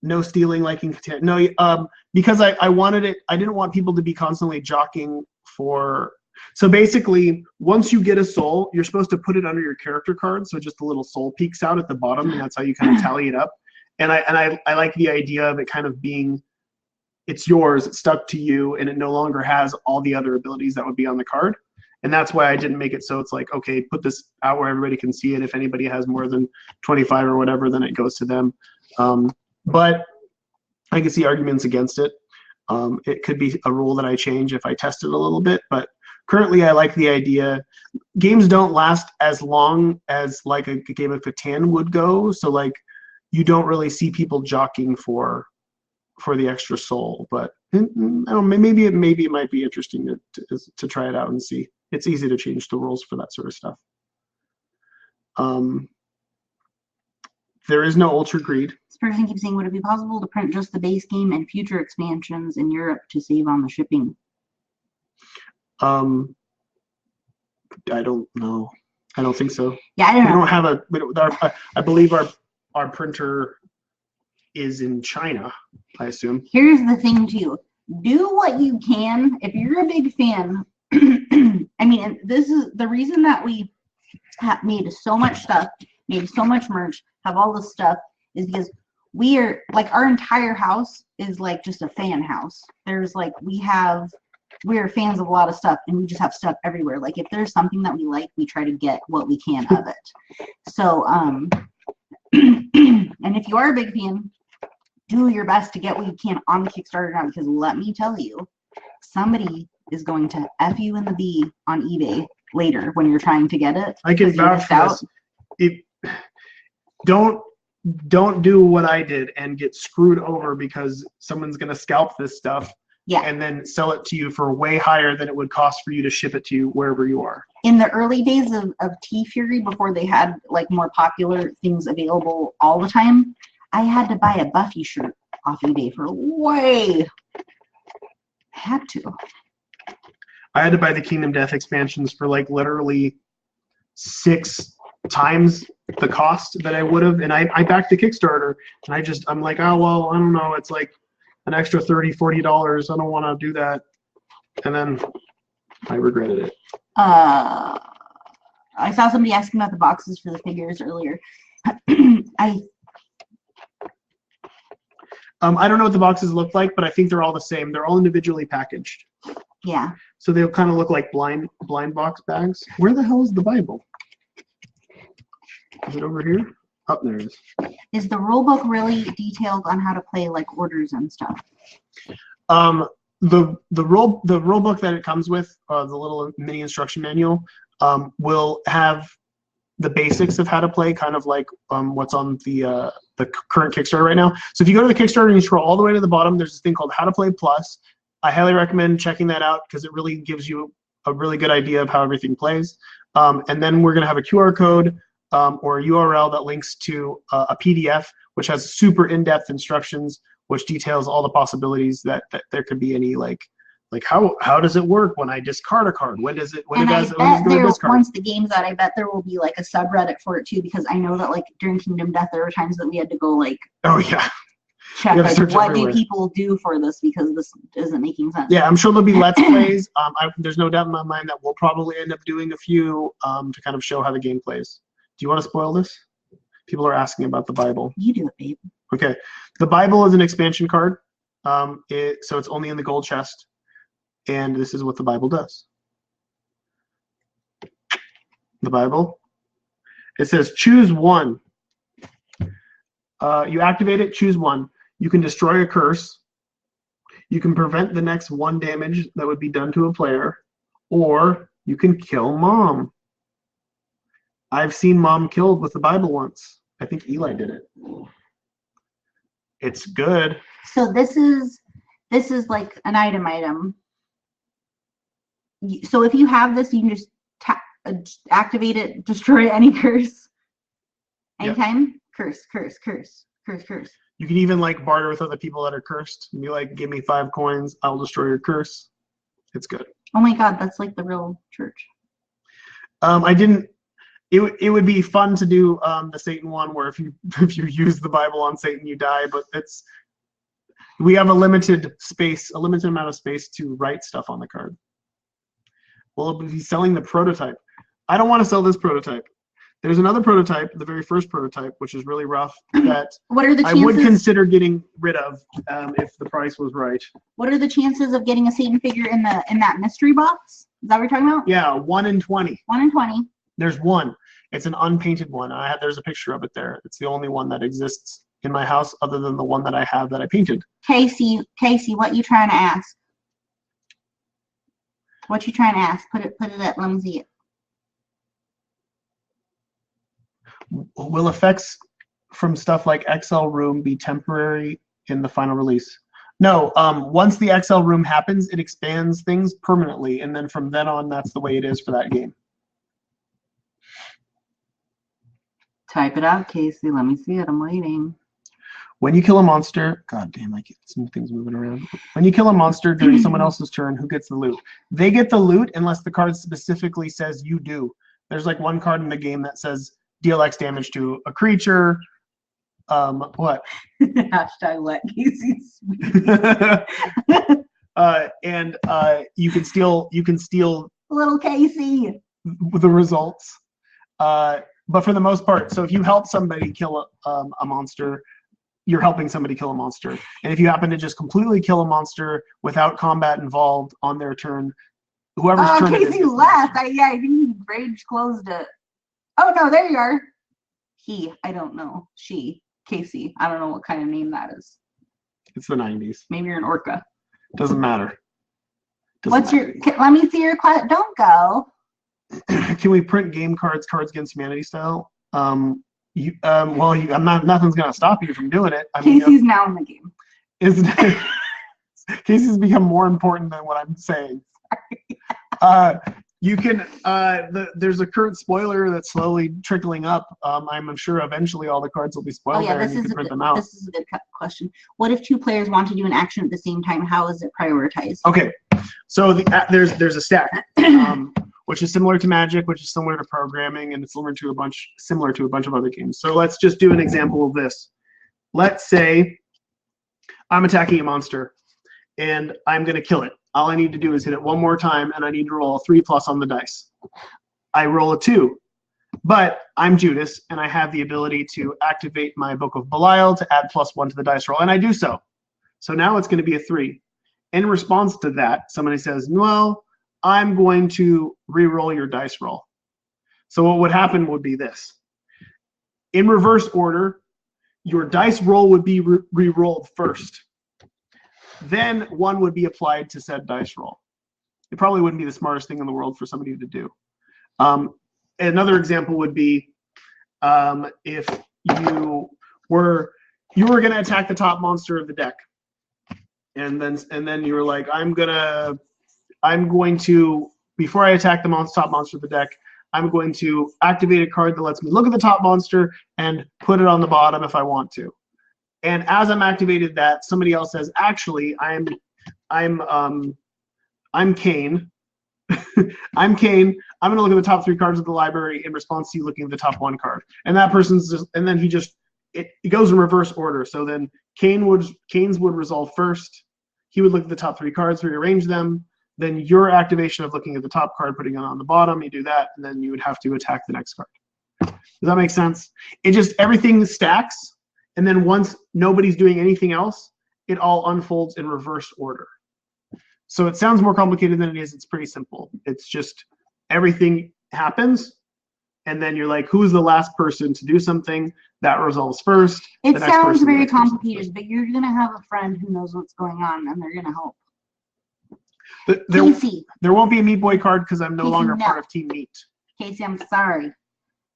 No stealing like in Catan. No, because I wanted it. I didn't want people to be constantly jockeying for. So basically, once you get a soul, you're supposed to put it under your character card, so just a little soul peeks out at the bottom, and that's how you kind of tally it up. And I like the idea of it kind of being, it's yours, it's stuck to you, and it no longer has all the other abilities that would be on the card. And that's why I didn't make it so it's like, okay, put this out where everybody can see it. If anybody has more than 25 or whatever, then it goes to them. But I can see arguments against it. It could be a rule that I change if I test it a little bit, but currently I like the idea. Games don't last as long as like a game of Catan would go, so like you don't really see people jockeying for the extra soul. But I don't know, maybe it might be interesting to try it out and see. It's easy to change the rules for that sort of stuff. There is no Ultra Greed. This person keeps saying, would it be possible to print just the base game and future expansions in Europe to save on the shipping? I don't know. I don't think so. Yeah, I don't know. We don't have a. I believe our printer is in China, I assume. Here's the thing too. Do what you can. If you're a big fan, I mean, and this is the reason that we have made so much stuff, made so much merch, have all this stuff, is because we are like, our entire house is like just a fan house. There's like, we're fans of a lot of stuff, and we just have stuff everywhere. Like if there's something that we like, we try to get what we can of it. So and if you are a big fan, do your best to get what you can on the Kickstarter now, because let me tell you, somebody is going to F you in the B on eBay later when you're trying to get it. I can vouch for this. Don't do what I did and get screwed over because someone's going to scalp this stuff. Yeah. And then sell it to you for way higher than it would cost for you to ship it to you wherever you are. In the early days of T-Fury, before they had like more popular things available all the time, I had to buy a Buffy shirt off eBay for way. I had to. I had to buy the Kingdom Death expansions for like literally 6 times the cost that I would have. And I backed the Kickstarter, and I'm like, oh, well, I don't know. It's like an extra $30, $40. I don't want to do that. And then I regretted it. I saw somebody asking about the boxes for the figures earlier. I don't know what the boxes look like, but I think they're all the same. They're all individually packaged. Yeah. So they'll kind of look like blind box bags. Where the hell is the Bible? Is it over here? Oh, there it is. Is the rule book really detailed on how to play like orders and stuff? The rule book that it comes with, the little mini instruction manual, will have the basics of how to play, kind of like what's on the current Kickstarter right now. So if you go to the Kickstarter and you scroll all the way to the bottom, there's this thing called How to Play Plus. I highly recommend checking that out because it really gives you a really good idea of how everything plays. And then we're going to have a QR code or a URL that links to a PDF, which has super in-depth instructions, which details all the possibilities that there could be any like how does it work when I discard a card? Once the game's out, I bet there will be like a subreddit for it too, because I know that like during Kingdom Death there were times that we had to go like check like what do people do for this because this isn't making sense. Yeah, I'm sure there'll be Let's Plays. There's no doubt in my mind that we'll probably end up doing a few to kind of show how the game plays. Do you want to spoil this? People are asking about the Bible. You do it, babe. Okay. The Bible is an expansion card. So it's only in the gold chest. And this is what the Bible does. The Bible. It says choose one. You activate it, choose one. You can destroy a curse. You can prevent the next one damage that would be done to a player, or you can kill mom. I've seen mom killed with the Bible once. I think Eli did it. It's good. So this is like an item. So if you have this, you can just activate it, destroy any curse. Anytime. Yep. Curse. You can even like barter with other people that are cursed and be like, give me 5 coins, I'll destroy your curse. It's good. Oh my God, that's like the real church. It would be fun to do the Satan one where if you use the Bible on Satan, you die, but we have a limited amount of space to write stuff on the card. We'll be selling the prototype. I don't want to sell this prototype. There's another prototype, the very first prototype, which is really rough, that what are the chances? I would consider getting rid of if the price was right. What are the chances of getting a Satan figure in that mystery box? Is that what you're talking about? Yeah, 1 in 20. 1 in 20. There's one. It's an unpainted one. There's a picture of it there. It's the only one that exists in my house other than the one that I have that I painted. Casey, what you trying to ask? What you trying to ask? Put it up. Let me see it. Will effects from stuff like XL Room be temporary in the final release? No. Once the XL Room happens, it expands things permanently, and then from then on, that's the way it is for that game. Type it out, Casey. Let me see it. I'm waiting. When you kill a monster, God damn, I get some things moving around. When you kill a monster during someone else's turn, who gets the loot? They get the loot unless the card specifically says you do. There's like one card in the game that says deal X damage to a creature. What? Hashtag let Casey speak. And you can steal little Casey the results. But for the most part, so if you help somebody kill a monster, you're helping somebody kill a monster. And if you happen to just completely kill a monster without combat involved on their turn, whoever's turn it is. Casey left. I think he rage closed it. Oh no, there you are. I don't know. Casey. I don't know what kind of name that is. It's the 90s. Maybe you're an orca. Doesn't matter. Let me see your question. Don't go. Can we print game Cards Against Humanity style? Nothing's gonna stop you from doing it. Casey's now in the game. Casey's become more important than what I'm saying. You can. There's a current spoiler that's slowly trickling up. I'm sure eventually all the cards will be spoiled there, and you can print them out. This is a good question. What if 2 players want to do an action at the same time? How is it prioritized? Okay, so there's a stack. Which is similar to Magic, which is similar to programming, and it's similar to a bunch of other games. So let's just do an example of this. Let's say I'm attacking a monster, and I'm going to kill it. All I need to do is hit it one more time, and I need to roll a 3+ on the dice. I roll a 2, but I'm Judas, and I have the ability to activate my Book of Belial to add +1 to the dice roll, and I do so. So now it's going to be a 3. In response to that, somebody says, well, I'm going to re-roll your dice roll. So what would happen would be this. In reverse order, your dice roll would be re-rolled first. Then 1 would be applied to said dice roll. It probably wouldn't be the smartest thing in the world for somebody to do. Another example would be if you were going to attack the top monster of the deck, and then you were like, I'm going to, before I attack the top monster of the deck, I'm going to activate a card that lets me look at the top monster and put it on the bottom if I want to. And as I'm activated that, somebody else says, actually, I'm Kane. I'm Kane. I'm going to look at the top 3 cards of the library in response to you looking at the top 1 card. And that person's just, and then it goes in reverse order. So then Kane's would resolve first. He would look at the top 3 cards, rearrange them. Then your activation of looking at the top card, putting it on the bottom, you do that, and then you would have to attack the next card. Does that make sense? Everything stacks, and then once nobody's doing anything else, it all unfolds in reverse order. So it sounds more complicated than it is. It's pretty simple. It's just everything happens, and then you're like, who's the last person to do something? That resolves first. It The next sounds person, the very next person. complicated, but you're gonna have a friend who knows what's going on, and they're gonna help. Casey, There won't be a Meat Boy card because I'm no Casey, longer no. part of Team Meat. Casey, I'm sorry.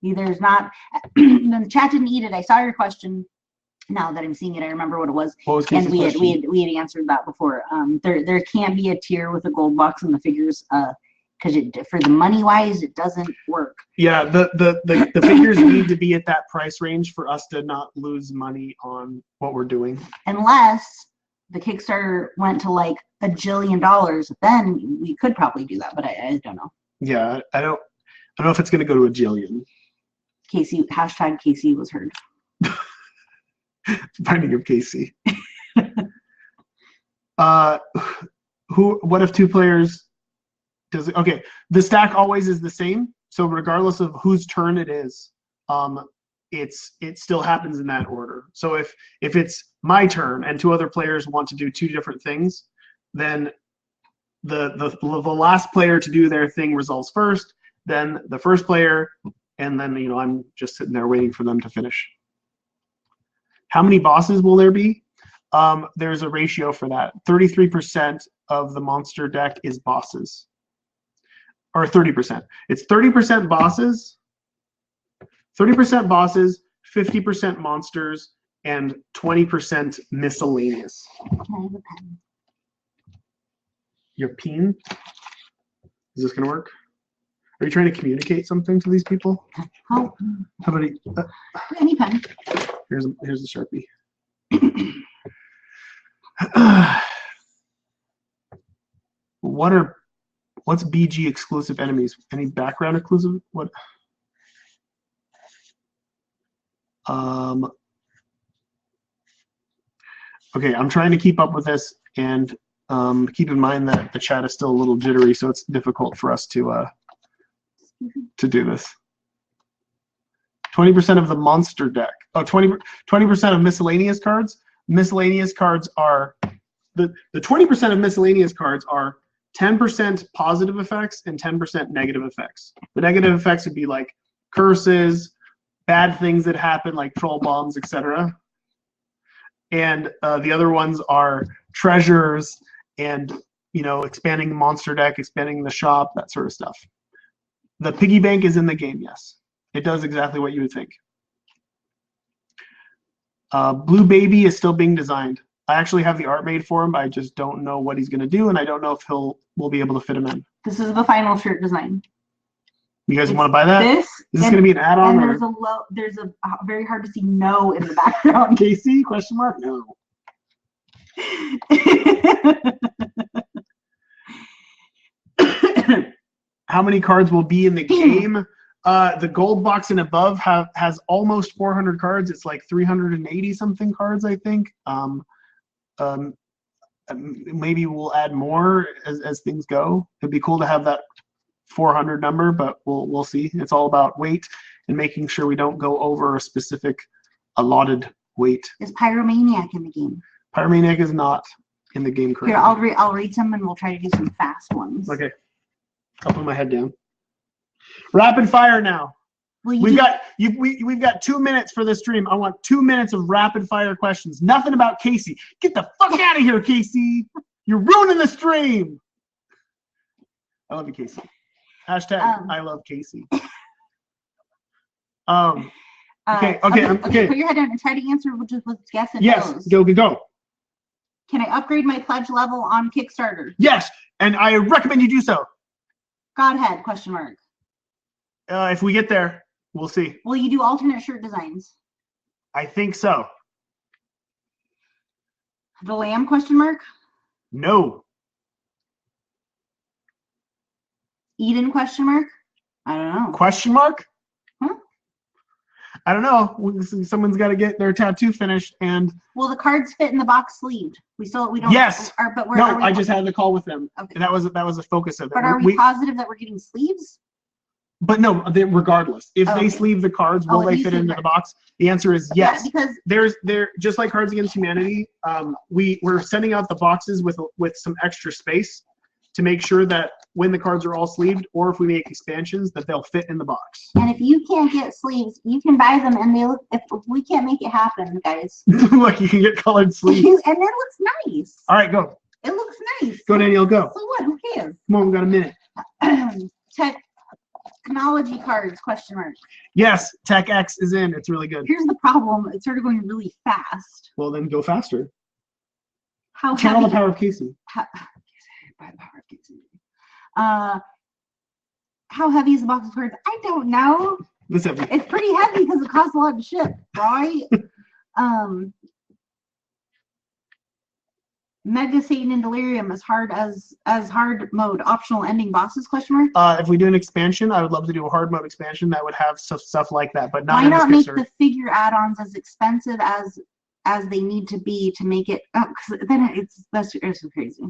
There's not. The chat didn't eat it. I saw your question. Now that I'm seeing it, I remember what it was. What was Casey's question? we had answered that before. There can't be a tier with a gold box in the figures. Because for the money wise, it doesn't work. Yeah, the figures need to be at that price range for us to not lose money on what we're doing. Unless the Kickstarter went to like $1 jillion, then we could probably do that, but I don't know. Yeah, I don't know if it's gonna go to $1 jillion. Casey, hashtag Casey was heard. Finding of Casey. What if 2 players does it? Okay, the stack always is the same, so regardless of whose turn it is, it still happens in that order. So if it's my turn and 2 other players want to do 2 different things, then the last player to do their thing resolves first, then the first player, and then I'm just sitting there waiting for them to finish. How many bosses will there be? There's a ratio for that. 33% of the monster deck is bosses. Or 30%. It's 30% bosses, 30% bosses, 50% monsters, and 20% miscellaneous. Your peen? Is this gonna work? Are you trying to communicate something to these people? How about any pen? Here's the Sharpie. What's BG exclusive enemies? Any background exclusive? What? Okay, I'm trying to keep up with this, and keep in mind that the chat is still a little jittery, so it's difficult for us to do this. 20% of the monster deck. Oh, 20% of miscellaneous cards. Miscellaneous cards are the 20% of miscellaneous cards are 10% positive effects and 10% negative effects. The negative effects would be like curses, bad things that happen like troll bombs, etc. And the other ones are treasures and expanding the monster deck, expanding the shop, that sort of stuff. The piggy bank is in the game, yes. It does exactly what you would think. Blue Baby is still being designed. I actually have the art made for him, but I just don't know what he's going to do, and I don't know if we'll be able to fit him in. This is the final shirt design. You guys want to buy that? Is this going to be an add-on? And there's a very hard to see no in the background. Casey? Question mark? No. How many cards will be in the game? The gold box and above has almost 400 cards. It's like 380 something cards, I think. Maybe we'll add more as things go. It'd be cool to have that 400 number, but we'll see. It's all about weight and making sure we don't go over a specific allotted weight. Is Pyromaniac in the game? Pyromaniac is not in the game currently. Here, I'll read some and we'll try to do some fast ones. Okay. I'll put my head down. Rapid fire now. We've got 2 minutes for this stream. I want 2 minutes of rapid fire questions. Nothing about Casey. Get the fuck out of here, Casey. You're ruining the stream. I love you, Casey. Hashtag I love Casey. Okay. Put your head down and try to answer with yes and yes. no's. Go. Can I upgrade my pledge level on Kickstarter? Yes, and I recommend you do so. Godhead, question mark. If we get there, we'll see. Will you do alternate shirt designs? I think so. The lamb, question mark? No. Eden, question mark? I don't know. Question mark? Huh? I don't know. Someone's got to get their tattoo finished, and will the cards fit in the box sleeved? We don't. Yes. I just had the call with them. Okay. And that was the focus of it. But are we positive that we're getting sleeves? But no, regardless, if they sleeve the cards, will they fit into the box? The answer is yes. Yeah, because they're just like Cards Against Humanity. We're sending out the boxes with some extra space to make sure that when the cards are all sleeved, or if we make expansions, that they'll fit in the box. And if you can't get sleeves, you can buy them, and they look. If we can't make it happen, guys, Look, you can get colored sleeves. and it looks nice. All right, go. It looks nice. Go, Daniel, go. So what? Who cares? Come on, we got a minute. Technology cards, question mark. Yes, Tech X is in. It's really good. Here's the problem. It started going really fast. Well, then go faster. How Channel heavy? the power of Casey. By the power of Casey. How heavy is the box of cards? I don't know. This heavy. It's pretty heavy because it costs a lot to ship, right? Mega Satan and Delirium as hard mode. Optional ending bosses, question mark. If we do an expansion, I would love to do a hard mode expansion that would have stuff like that, but not. Why in not this make the figure add-ons as expensive as they need to be to make it? Because then that's crazy.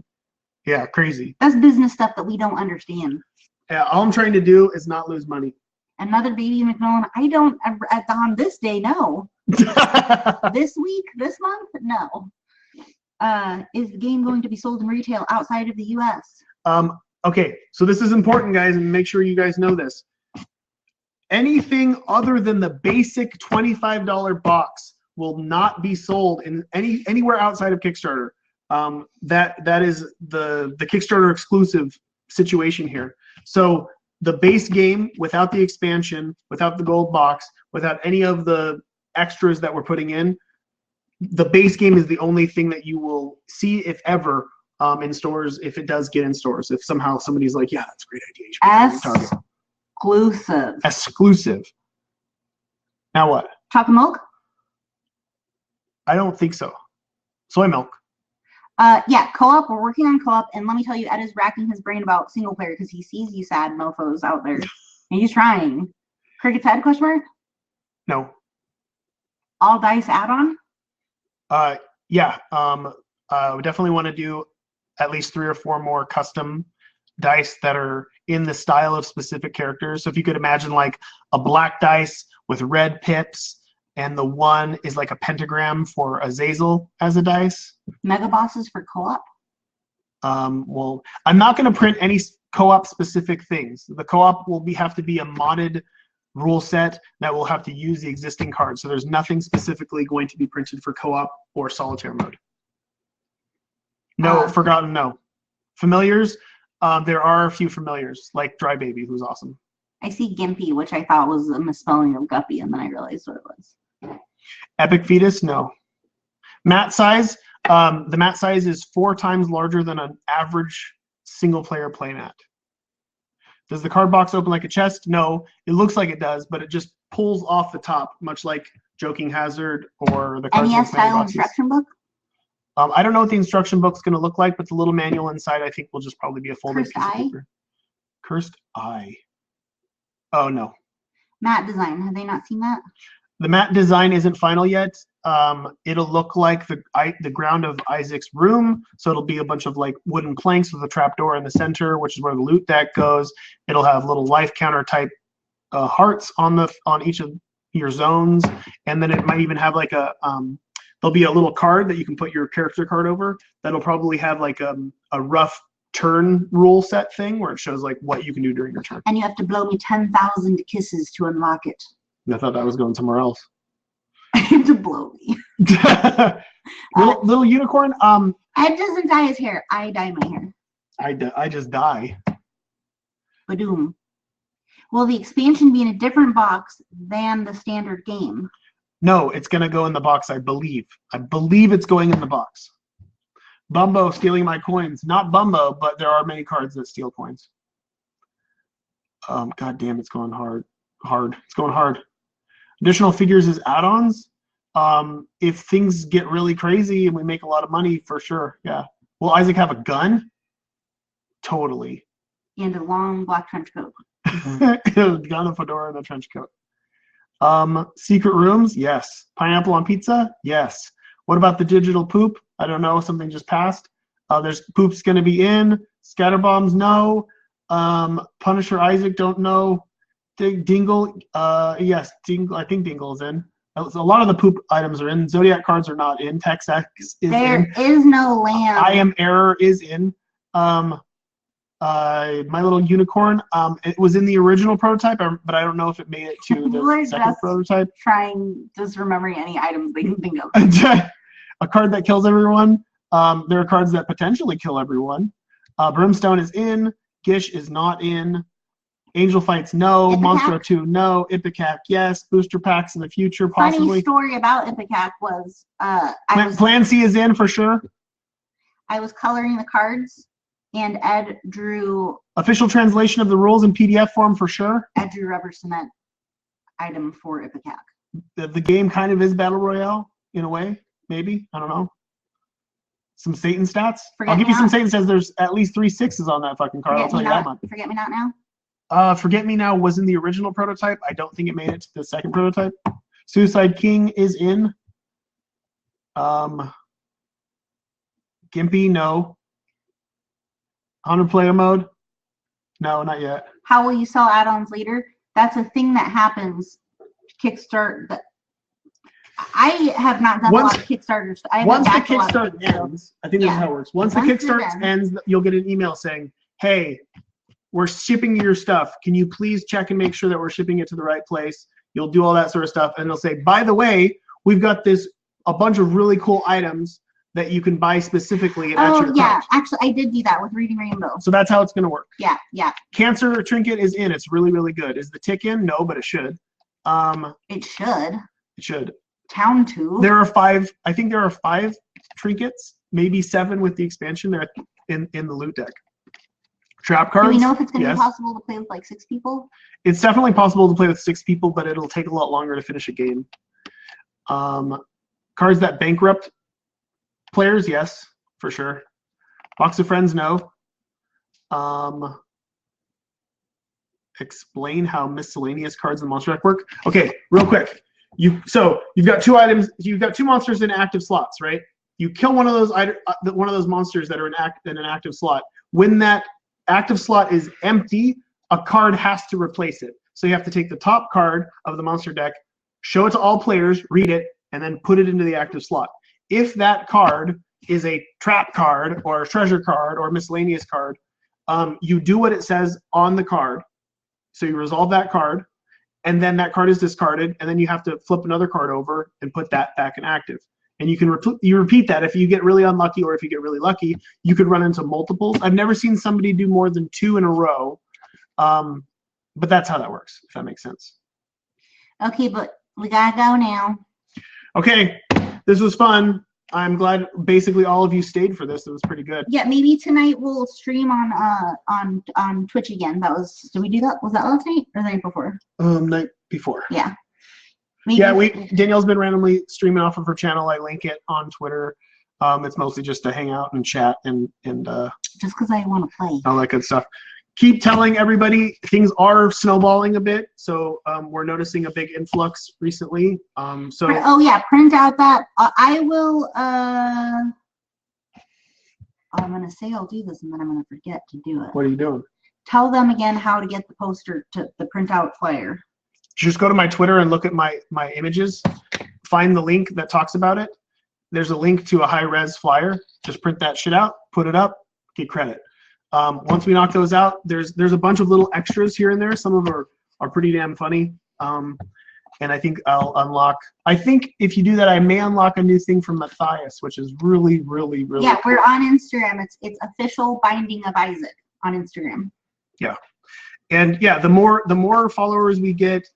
Yeah, crazy. That's business stuff that we don't understand. Yeah, all I'm trying to do is not lose money. Another baby McMillen. I don't on this day. No. This week, this month, no. Is the game going to be sold in retail outside of the U.S.? Okay, so this is important, guys, and make sure you guys know this. Anything other than the basic $25 box will not be sold in anywhere outside of Kickstarter. That is the Kickstarter exclusive situation here. So the base game, without the expansion, without the gold box, without any of the extras that we're putting in, the base game is the only thing that you will see, if ever, in stores, if it does get in stores. If somehow somebody's like, yeah, that's a great idea. Exclusive. Exclusive. Now what? Chocolate milk? I don't think so. Soy milk. Yeah, co-op. We're working on co-op, and let me tell you, Ed is racking his brain about single player because he sees you sad mofos out there. And he's trying. Cricket's head, question mark? No. All dice add-on? Yeah. We definitely want to do at least 3 or 4 more custom dice that are in the style of specific characters. So if you could imagine like a black dice with red pips, and the one is like a pentagram for Azazel as a dice. Mega bosses for co-op? Well, I'm not going to print any co-op specific things. The co-op will have to be a modded rule set that will have to use the existing cards. So there's nothing specifically going to be printed for co-op or solitaire mode. No, Forgotten, no. Familiars, there are a few familiars, like Dry Baby, who's awesome. I see Gimpy, which I thought was a misspelling of Guppy, and then I realized what it was. Epic Fetus, no. Mat size, the mat size is 4 times larger than an average single-player playmat. Does the card box open like a chest? No. It looks like it does, but it just pulls off the top, much like Joking Hazard or the cards. NES style instruction book? I don't know what the instruction book's going to look like, but the little manual inside, I think, will just probably be a folded piece of paper. Cursed Eye. Oh, no. Mat design. Have they not seen that? The mat design isn't final yet. It'll look like the ground of Isaac's room. So it'll be a bunch of like wooden planks with a trapdoor in the center, which is where the loot deck goes. It'll have little life counter type hearts on each of your zones, and then it might even have like there'll be a little card that you can put your character card over. That'll probably have like a rough turn rule set thing where it shows like what you can do during your turn. And you have to blow me 10,000 kisses to unlock it. I thought that was going somewhere else. To blow me. little unicorn. Ed doesn't dye his hair. I dye my hair. I just die. Badoom. Will the expansion be in a different box than the standard game? No, it's going to go in the box, I believe. I believe it's going in the box. Bumbo stealing my coins. Not Bumbo, but there are many cards that steal coins. God damn, it's going hard. It's going hard. Additional figures as add-ons. If things get really crazy and we make a lot of money, for sure, yeah. Will Isaac have a gun? Totally. And a long black trench coat. Gun, a fedora, and a trench coat. Secret rooms? Yes. Pineapple on pizza? Yes. What about the digital poop? I don't know. Something just passed. There's poop's going to be in. Scatterbombs? No. Punisher Isaac? Don't know. Dingle? Yes. Dingle. I think Dingle is in. A lot of the poop items are in. Zodiac cards are not in. Texas is there in. There is no lamb. I Am Error is in. My Little Unicorn. It was in the original prototype, but I don't know if it made it to the second prototype. Just remembering any items they can think of. A card that kills everyone. There are cards that potentially kill everyone. Brimstone is in. Gish is not in. Angel Fights, no. Ipecac? Monstro 2, no. Ipecac, yes. Booster packs in the future, possibly. Funny story about Ipecac was Plan C is in for sure. I was coloring the cards, and Ed drew official translation of the rules in PDF form for sure. Ed drew rubber cement item for Ipecac. The game kind of is Battle Royale in a way, maybe. I don't know. Some Satan stats. I'll give you some Satan stats. There's at least 3 6s on that fucking card. I'll tell you that much. Forget Me Not now? Forget Me Now was in the original prototype. I don't think it made it to the second prototype. Suicide King is in. Gimpy, no. 100 player mode? No, not yet. How will you sell add-ons later? That's a thing that happens. Kickstart. I have not done a lot of Kickstarters. Once the Kickstarter ends, I think this is how it works. Once the Kickstarter ends, you'll get an email saying, hey, we're shipping your stuff. Can you please check and make sure that we're shipping it to the right place? You'll do all that sort of stuff. And they'll say, by the way, we've got a bunch of really cool items that you can buy specifically. And actually, I did do that with Reading Rainbow. So that's how it's going to work. Yeah. Cancer Trinket is in. It's really, really good. Is the tick in? No, but it should. It should. It should. Town 2. There are 5. I think there are 5 trinkets, maybe 7 with the expansion. They're in the loot deck. Trap cards. Do we know if it's going to be possible to play with like 6 people? It's definitely possible to play with 6 people, but it'll take a lot longer to finish a game. Cards that bankrupt players, yes, for sure. Box of Friends, no. Explain how miscellaneous cards in the monster deck work. Okay, real quick. You've got 2 items. You've got 2 monsters in active slots, right? You kill one of those monsters that are in an active slot. When that active slot is empty, a card has to replace it. So you have to take the top card of the monster deck, show it to all players, read it, and then put it into the active slot. If that card is a trap card or a treasure card or a miscellaneous card, you do what it says on the card. So you resolve that card, and then that card is discarded, and then you have to flip another card over and put that back in active. And you can repeat that. If you get really unlucky or if you get really lucky, you could run into multiples. I've never seen somebody do more than 2 in a row, but that's how that works, if that makes sense. Okay, but we gotta go now. Okay, this was fun. I'm glad basically all of you stayed for this. It was pretty good. Yeah, maybe tonight we'll stream on Twitch again. Did we do that? Was that last night or the night before? Night before. Yeah. Maybe. Yeah, Danielle's been randomly streaming off of her channel. I link it on Twitter. It's mostly just to hang out and chat and just because I want to play. All that good stuff. Keep telling everybody things are snowballing a bit. So we're noticing a big influx recently. Oh yeah, print out that. I will. I'm gonna say I'll do this and then I'm gonna forget to do it. What are you doing? Tell them again how to get the poster to the printout flyer. Just go to my Twitter and look at my images. Find the link that talks about it. There's a link to a high-res flyer. Just print that shit out, put it up, get credit. Once we knock those out, there's a bunch of little extras here and there. Some of them are pretty damn funny. And I think I'll unlock. I think if you do that, I may unlock a new thing from Matthias, which is really, really, really cool. We're on Instagram. It's official Binding of Isaac on Instagram. Yeah. And yeah, the more followers we get,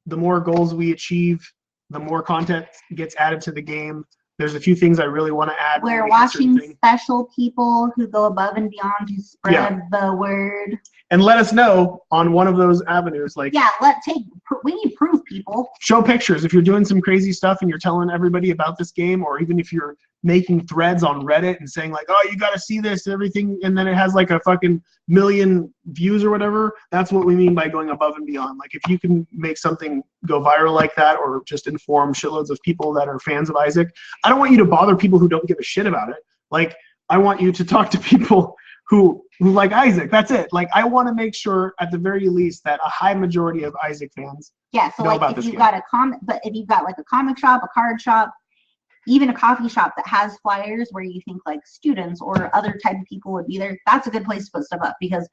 the more goals we achieve, the more content gets added to the game. There's a few things I really want to add. We're watching special people who go above and beyond to spread the word. And let us know on one of those avenues. Like, we need proof, people. Show pictures. If you're doing some crazy stuff and you're telling everybody about this game, or even if you're making threads on Reddit and saying like, oh, you got to see this, everything, and then it has like a fucking million views or whatever, that's what we mean by going above and beyond. Like if you can make something go viral like that, or just inform shitloads of people that are fans of Isaac, I don't want you to bother people who don't give a shit about it. Like I want you to talk to people who like Isaac. That's it. Like I want to make sure at the very least that a high majority of Isaac fans so like if you've got a comic, but if you've got like a comic shop, a card shop, even a coffee shop that has flyers where you think like students or other type of people would be there, that's a good place to put stuff up, because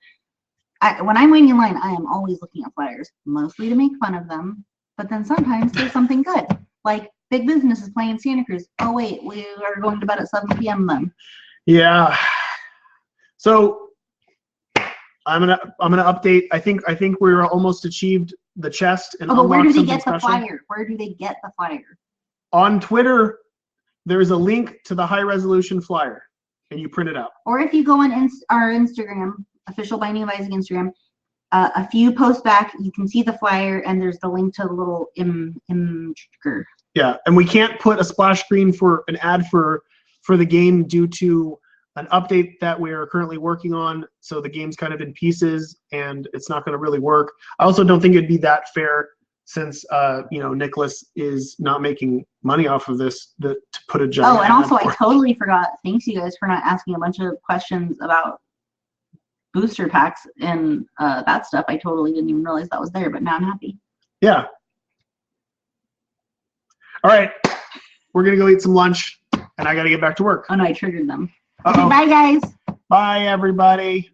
when I'm waiting in line, I am always looking at flyers, mostly to make fun of them, but then sometimes there's something good, like big business is playing Santa Cruz. Oh wait, we are going to bed at 7 p.m. then. Yeah. So I'm gonna update. I think we're almost achieved the chest and but where do they something get the special. flyer? Where do they get the flyer? On Twitter, there's a link to the high resolution flyer, and you print it out. Or if you go on our Instagram, official Binding of Isaac Instagram, a few posts back, you can see the flyer, and there's the link to the little imgur. Yeah, and we can't put a splash screen for an ad for the game due to an update that we are currently working on. So the game's kind of in pieces, and it's not going to really work. I also don't think it'd be that fair, since Nicholas is not making money off of this, to put a giant. Oh, and also I totally forgot. Thanks you guys for not asking a bunch of questions about booster packs and that stuff. I totally didn't even realize that was there, but now I'm happy. Yeah. All right, we're gonna go eat some lunch, and I gotta get back to work. Oh no, I triggered them. Uh-oh. Okay, bye guys. Bye everybody.